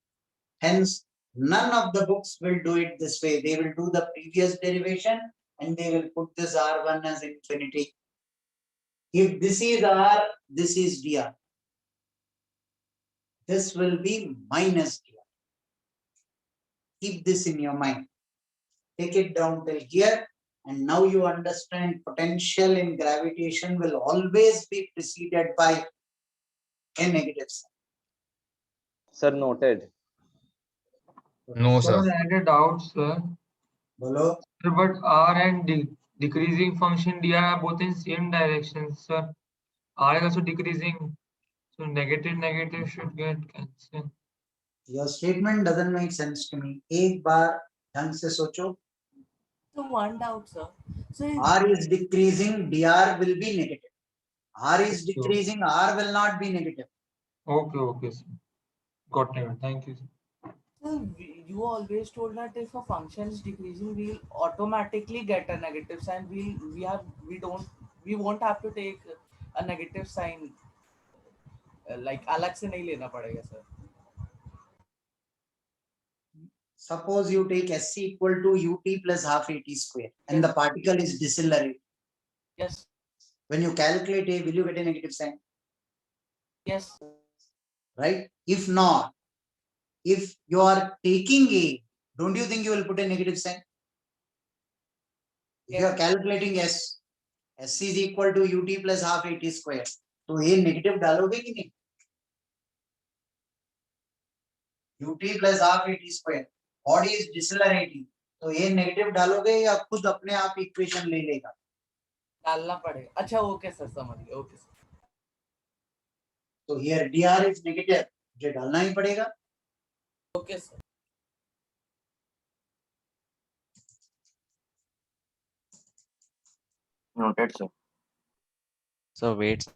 Hence, None of the books will do it this way. They will do the previous derivation and they will put this R1 as infinity. If this is R, this is dr. This will be minus dr. Keep this in your mind. Take it down till here. And now you understand potential in gravitation will always be preceded by a negative sign. Sir, noted. No, Sir, sir. I had a doubt, sir. Bolo. Sir, but R and decreasing function dr are both in same direction, sir. R is also decreasing. So negative should get cancelled. Your statement doesn't make sense to me. एक बार ढंग से सोचो. So one doubt, sir. So R is decreasing, dr will be negative. R is decreasing, R will not be negative. Okay, sir. Got it. Thank you, sir. you always told that if a function is decreasing, we'll automatically get a negative sign. We won't have to take a negative sign. Like अलग से नहीं लेना पड़ेगा, sir. Suppose you take SC equal to UT plus half AT square and the particle is decelerate. Yes. When you calculate A, will you get a negative sign? Yes. Right? If not, if you are taking A, don't you think you will put a negative sign? If you are calculating S, SC is equal to UT plus half AT square. तो A negative डालोगे कि नहीं? UT plus half AT square. Body is decelerating. तो A negative डालोगे या खुद अपने आप इक्वेशन ले लेगा? डालना पड़ेगा. अच्छा, ओके सर, समझ गया. Okay sir. तो here dr is negative. मुझे डालना ही पड़ेगा. Okay sir. Noted, sir. So wait.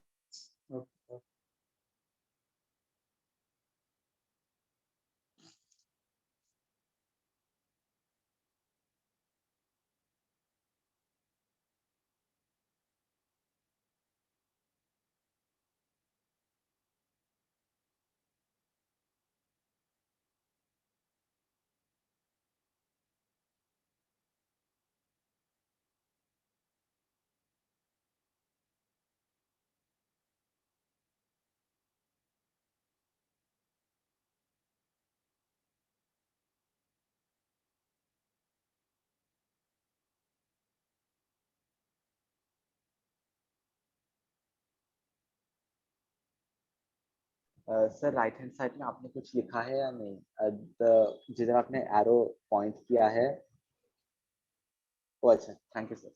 Sir right hand side में आपने कुछ लिखा है या नहीं? जिधर आपने एरो पॉइंट किया है. ओ अच्छा, thank you sir.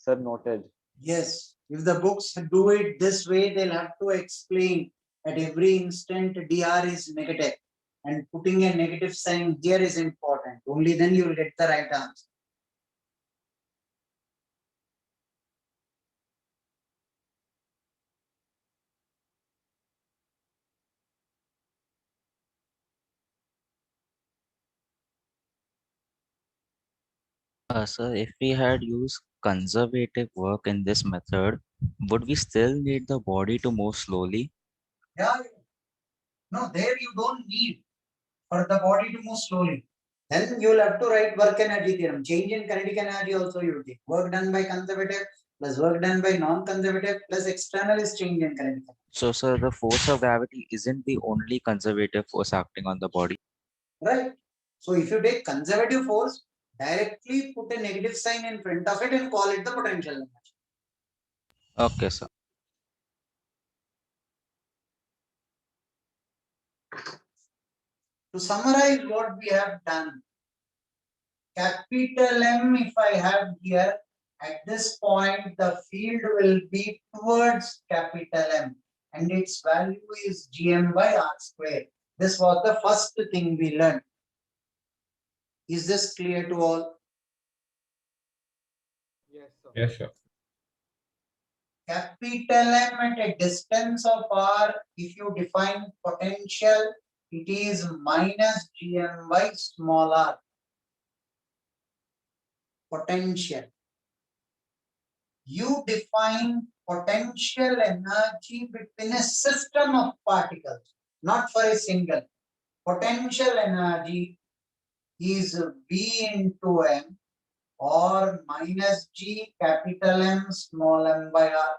Sir, noted. Yes, if the books do it this way, they'll have to explain at every instant dr is negative and putting a negative sign here is important. Only then you will get the right answer. Sir, if we had used conservative work in this method, would we still need the body to move slowly? Yeah. No, there you don't need for the body to move slowly. Then you will have to write work energy theorem. Change in kinetic energy also you take. Work done by conservative plus work done by non-conservative plus external is change in kinetic energy. So, sir, the force of gravity isn't the only conservative force acting on the body. Right. So if you take conservative force, directly put a negative sign in front of it and call it the potential energy. Okay, sir. To summarize what we have done, capital M, if I have here, at this point, the field will be towards capital M and its value is Gm by R square. This was the first thing we learned. Is this clear to all? Yes, sir. Yes, sir. Capital M at a distance of R, if you define potential, it is minus Gm by small r. Potential. You define potential energy between a system of particles, not for a single. Potential energy is V into M or minus G capital M small m by R.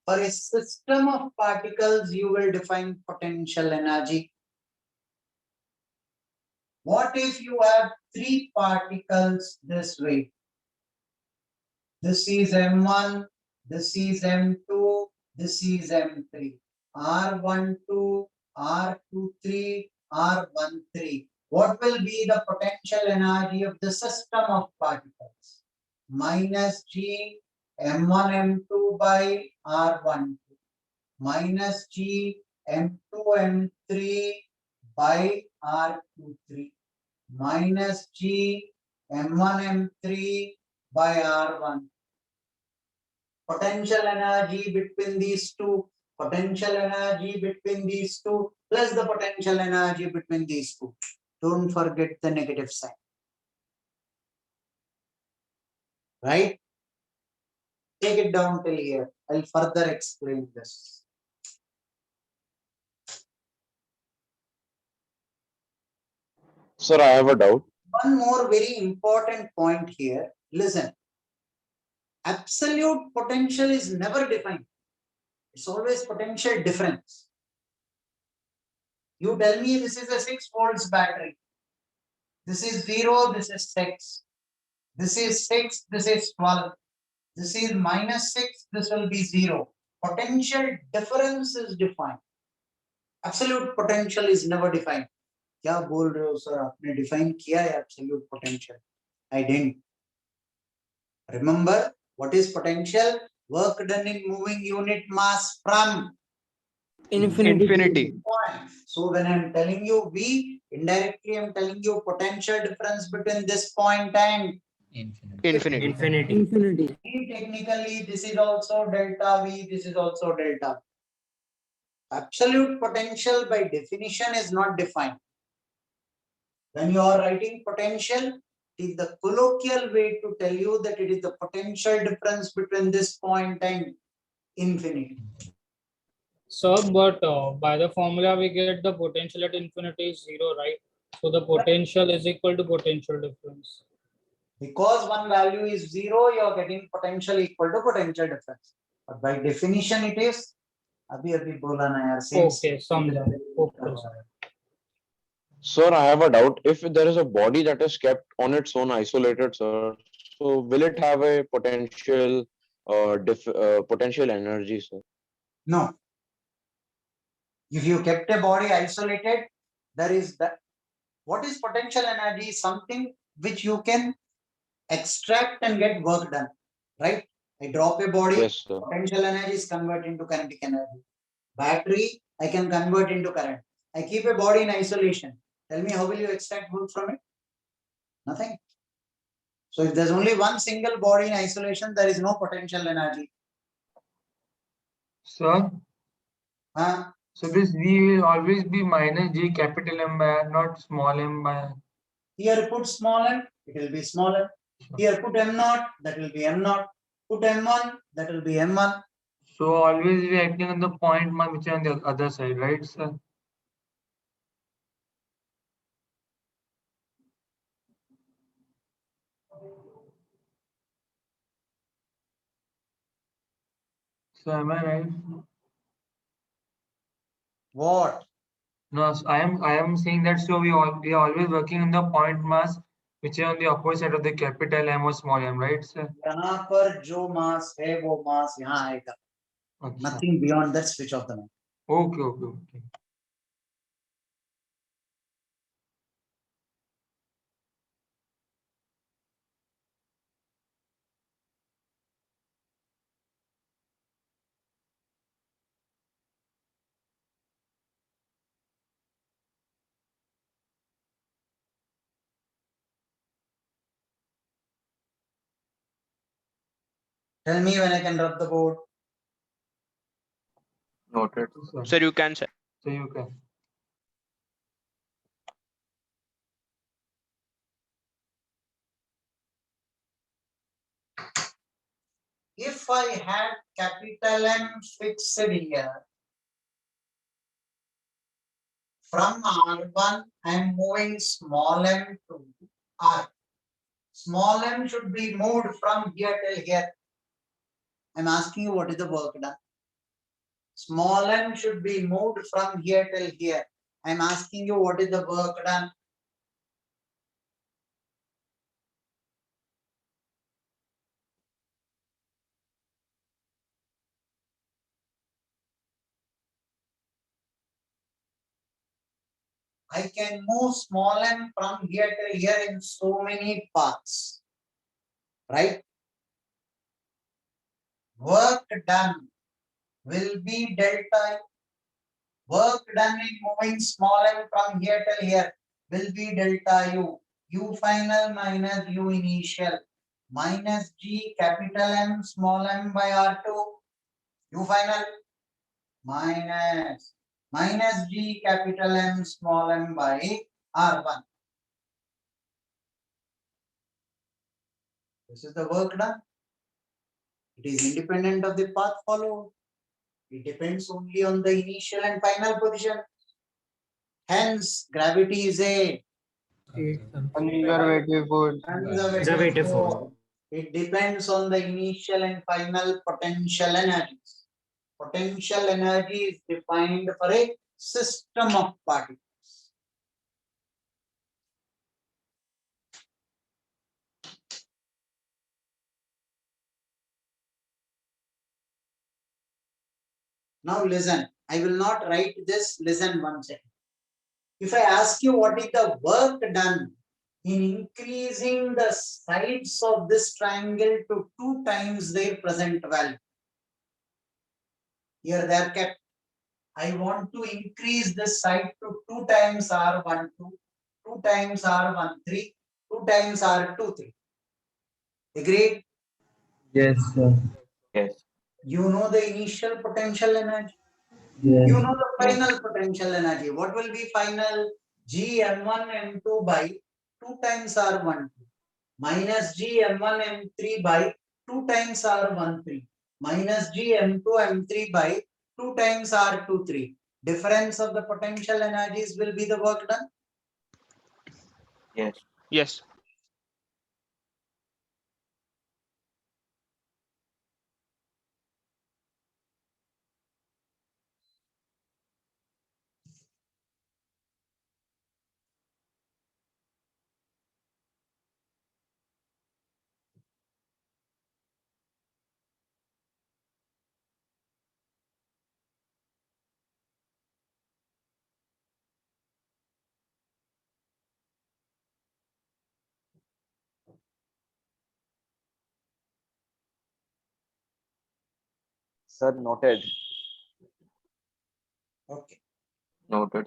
For a system of particles, you will define potential energy. What if you have three particles this way? This is M1, this is M2, this is M3. R12, R23, R13. What will be the potential energy of the system of particles? Minus G M1 M2 by R12 minus G M2 M3 by R23 minus G M1 M3 by R1. Potential energy between these two, potential energy between these two, plus the potential energy between these two. Don't forget the negative sign. Right? Take it down till here. I'll further explain this. Sir, I have a doubt. One more very important point here. Listen. Absolute potential is never defined. It's always potential difference. You tell me this is a 6 volts battery. This is 0, this is 6. This is 6, this is 12. This is minus 6, this will be 0. Potential difference is defined. Absolute potential is never defined. क्या बोल रहे हो sir आपने define किया है absolute potential? I didn't. Remember what is potential? Work done in moving unit mass from Infinity. So when I'm telling you V, indirectly I'm telling you potential difference between this point and Infinity. Technically, this is also delta V, this is also delta. Absolute potential by definition is not defined. When you are writing potential, it is the colloquial way to tell you that it is the potential difference between this point and infinity. So, but by the formula we get the potential at infinity is 0, right? So the potential is equal to potential difference. Because one value is 0, you are getting potential equal to potential difference. But by definition it is abhi bola na yaar, same. Okay, समझा. Okay. Sir, I have a doubt. If there is a body that is kept on its own isolated, sir, so will it have a potential potential energy, sir? No. If you kept a body isolated, there is that. What is potential energy? Something which you can extract and get work done, right? I drop a body, Yes, sir. potential energy is converted into kinetic energy. Battery, I can convert into current. I keep a body in isolation. Tell me, how will you extract work from it? Nothing. So if there's only one single body in isolation, there is no potential energy. Sir? So this V will always be minus G capital M by R, not small m by R. Here put small m, it will be small m. Here put M0, that will be M0. Put M1, that will be M1. So always we acting on the point which is on the other side, right, sir? So am I right? What? No, so I am saying that so we are always working in the point mass which is on the opposite side of the capital M or small m, right, sir? यहाँ पर जो मास है वो मास यहाँ आएगा. अच्छा. Nothing beyond that, switch off the mic. Okay, okay, okay. Tell me when I can rub the board. Noted. Sir. Sir, you can say. So you can. If I had capital M fixed here, from R1, I am moving small m to R. Small m should be moved from here till here. I am asking you what is the work done. Small m should be moved from here till here. I am asking you what is the work done. I can move small m from here till here in so many paths, right? Work done will be delta. Work done in moving small m from here till here will be delta u. U final minus u initial minus g capital M small m by R2. U final minus g capital M small m by R1. This is the work done. It is independent of the path followed. It depends only on the initial and final position. Hence, gravity is a Conservative force. conservative force. It depends on the initial and final potential energies. Potential energy is defined for a system of particles. Now listen, I will not write this, listen one second. If I ask you what is the work done in increasing the sides of this triangle to 2 times their present value. Here they are kept. I want to increase this side to 2 times R12, 2 times R13, 2 times R23. Agreed? Yes, sir. Yes. You know the initial potential energy. Yes. You know the final potential energy. What will be final? G M1 M2 by 2 times R12 minus G M1 M3 by 2 times R13 minus G M2 M3 by 2 times R23. Difference of the potential energies will be the work done. Yes. Yes. Sir, noted. Okay. Noted.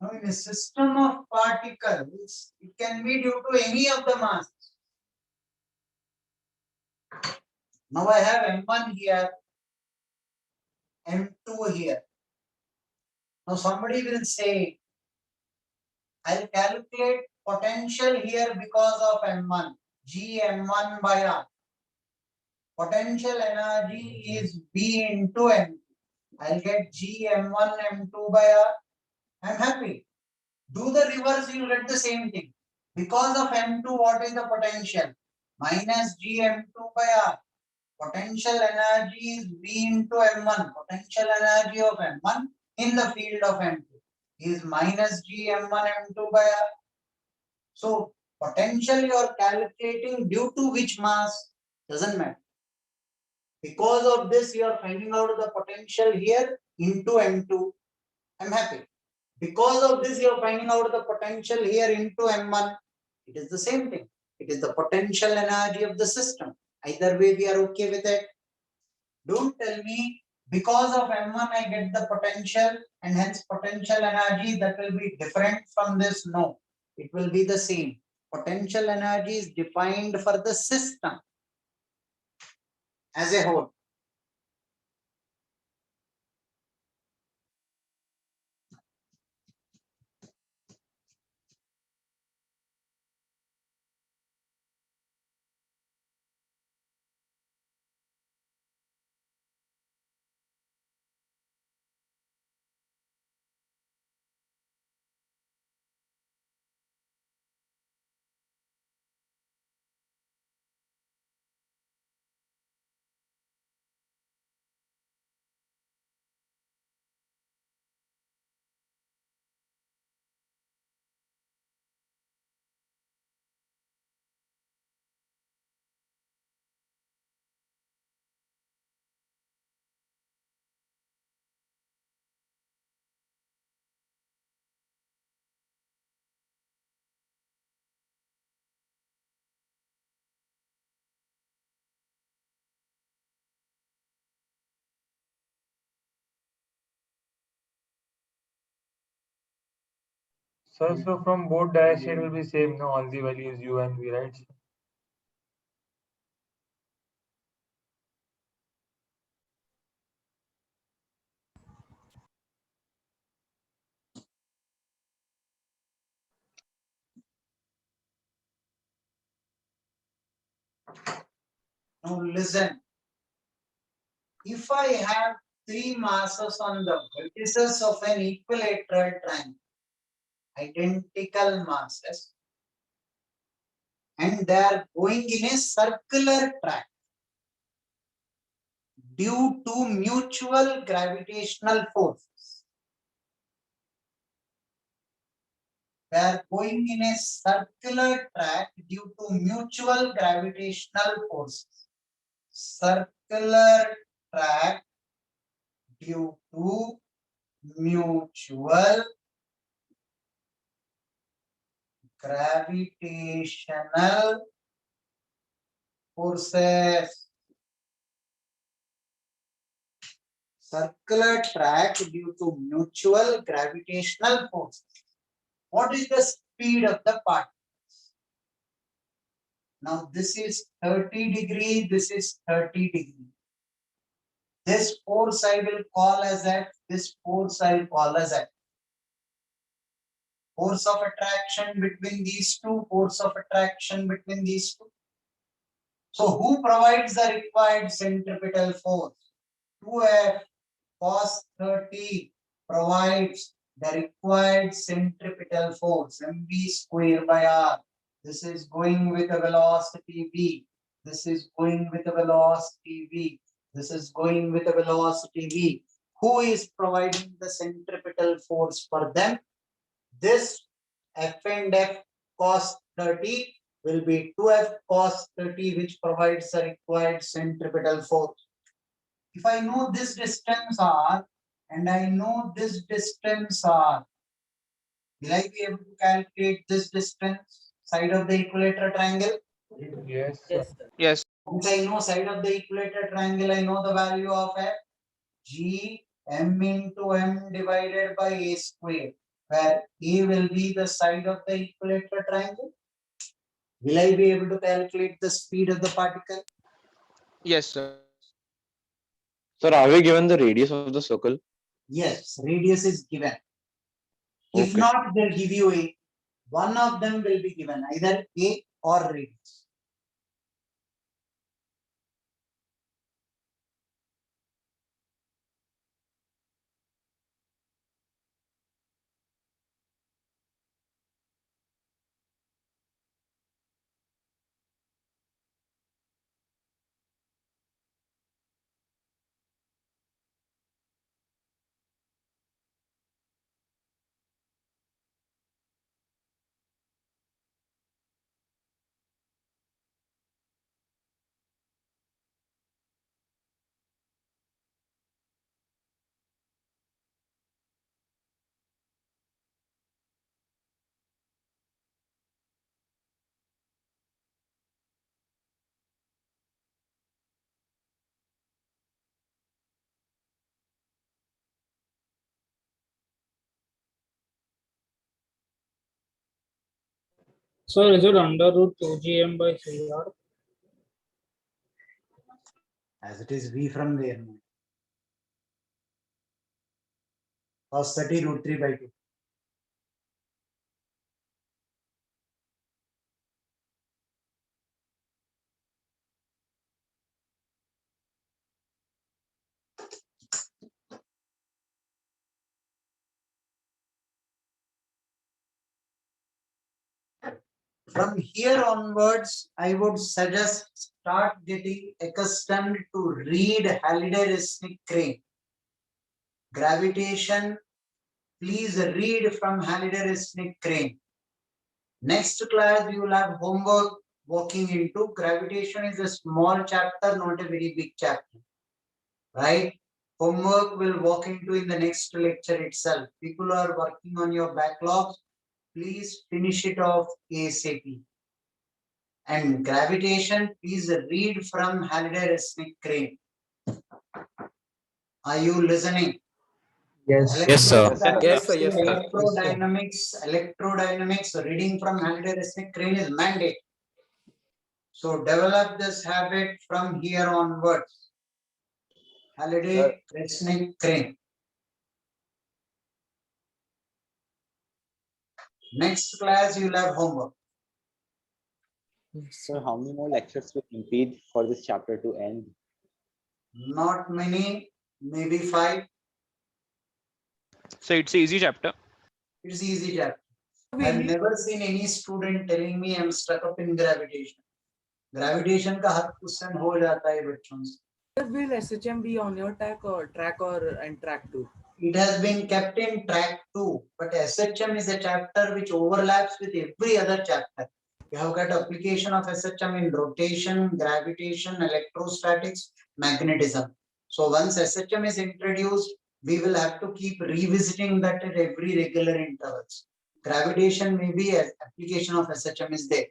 Now, in a system of particles, it can be due to any of the masses. Now I have M1 here, M2 here. Now somebody will say, I'll calculate potential here because of M1, G M1 by R. Potential energy is V into M2. I'll get G M1 M2 by R. I'm happy. Do the reverse, you'll get the same thing. Because of M2, what is the potential? Minus G M2 by R. Potential energy is V into M1. Potential energy of M1 in the field of M2 is minus G M1 M2 by R. So potential you are calculating due to which mass doesn't matter. Because of this, you are finding out the potential here into M2. I'm happy. Because of this, you are finding out the potential here into M1. It is the same thing. It is the potential energy of the system. Either way, we are okay with it. Don't tell me because of M1 I get the potential and hence potential energy that will be different from this. No, it will be the same. Potential energy is defined for the system as a whole. So from both direction it will be same, no? All the values U and V, right? Now listen. If I have three masses on the vertices of an equilateral triangle, identical masses, and they are going in a circular track due to mutual gravitational forces. They are going in a circular track due to mutual gravitational forces. Circular track due to mutual gravitational forces. Circular track due to mutual gravitational forces. What is the speed of the particles? Now this is 30 degree, this is 30 degree. This force I will call as F, this force I will call as F. Force of attraction between these two, force of attraction between these two. So who provides the required centripetal force? 2F cos 30 provides the required centripetal force, mv square by r. This is going with a velocity v. This is going with a velocity v. This is going with a velocity v. Who is providing the centripetal force for them? This F and F cos 30 will be 2F cos 30, which provides the required centripetal force. If I know this distance r and I know this distance r, will I be able to calculate this distance, side of the equilateral triangle? Yes. Yes, sir. Yes. Once I know side of the equilateral triangle, I know the value of F. G m into m divided by a square, where a will be the side of the equilateral triangle. Will I be able to calculate the speed of the particle? Yes, sir. Sir, are we given the radius of the circle? Yes, radius is given. If Okay. not, they'll give you a, one of them will be given, either A or radius. So is it under root 2gm by CR? As it is V from there. Cos 30 root 3 by 2. From here onwards, I would suggest start getting accustomed to read Halliday-Resnick crane. Gravitation, please read from Halliday-Resnick crane. Next class, you will have homework walking into. Gravitation is a small chapter, not a very big chapter. Right? Homework will walk into in the next lecture itself. People who are working on your backlogs, please finish it off ASAP. And gravitation, please read from Halliday-Resnick crane. Are you listening? Yes. Yes, sir. Yes, sir. Yes, sir. Electrodynamics, reading from Halliday-Resnick crane is mandate. So develop this habit from here onwards. Halliday-Resnick crane. Next class, you'll have homework. So how many more lectures will impede for this chapter to end? Not many, maybe 5. So it's an easy chapter. It's easy chapter. I've never seen any student telling me I'm stuck up in gravitation. Gravitation का हर question हो जाता है बच्चों से. Will SHM be on your track or and track 2? It has been kept in track 2, but SHM is a chapter which overlaps with every other chapter. You have got application of SHM in rotation, gravitation, electrostatics, magnetism. So once SHM is introduced, we will have to keep revisiting that at every regular intervals. Gravitation may be an application of SHM is there.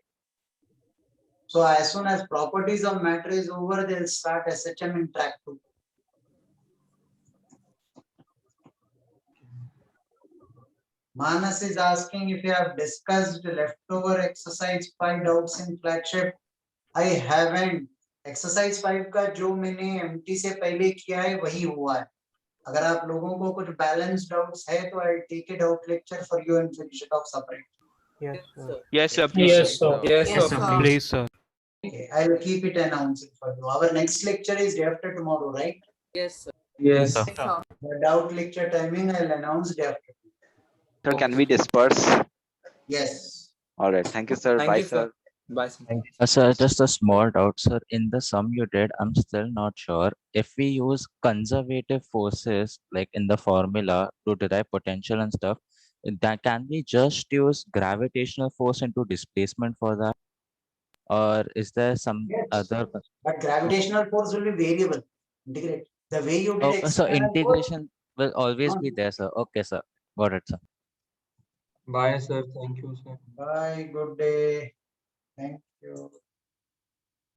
So as soon as properties of matter is over, they'll start SHM in track 2. Manas is asking if you have discussed leftover exercise 5 doubts in flagship. I haven't. Exercise 5 का जो मैंने MT से पहले किया है वही हुआ है. अगर आप लोगों को कुछ balance doubts है तो I'll take a doubt lecture for you and finish it off separate. Yes, sir. Yes, sir. Please. Yes, sir. Yes, sir. Please, sir. Okay, I will keep it announced for you. Our next lecture is day after tomorrow, right? Yes, sir. Yes. The doubt lecture timing I'll announce day after. Sir, can we disperse? Yes. All right. Thank you, sir. Thank Bye, you, sir. sir. Bye, sir. Sir, just a small doubt, sir. In the sum you did, I'm still not sure. If we use conservative forces, like in the formula to derive potential and stuff, that can we just use gravitational force into displacement for that? Or is there some Yes. other? But gravitational force will be variable. Integrate. The way you did Oh, so external force. integration will always be there, sir. Okay, sir. Got it, sir. Bye, sir. Thank you, sir. Bye. Good day. Thank you.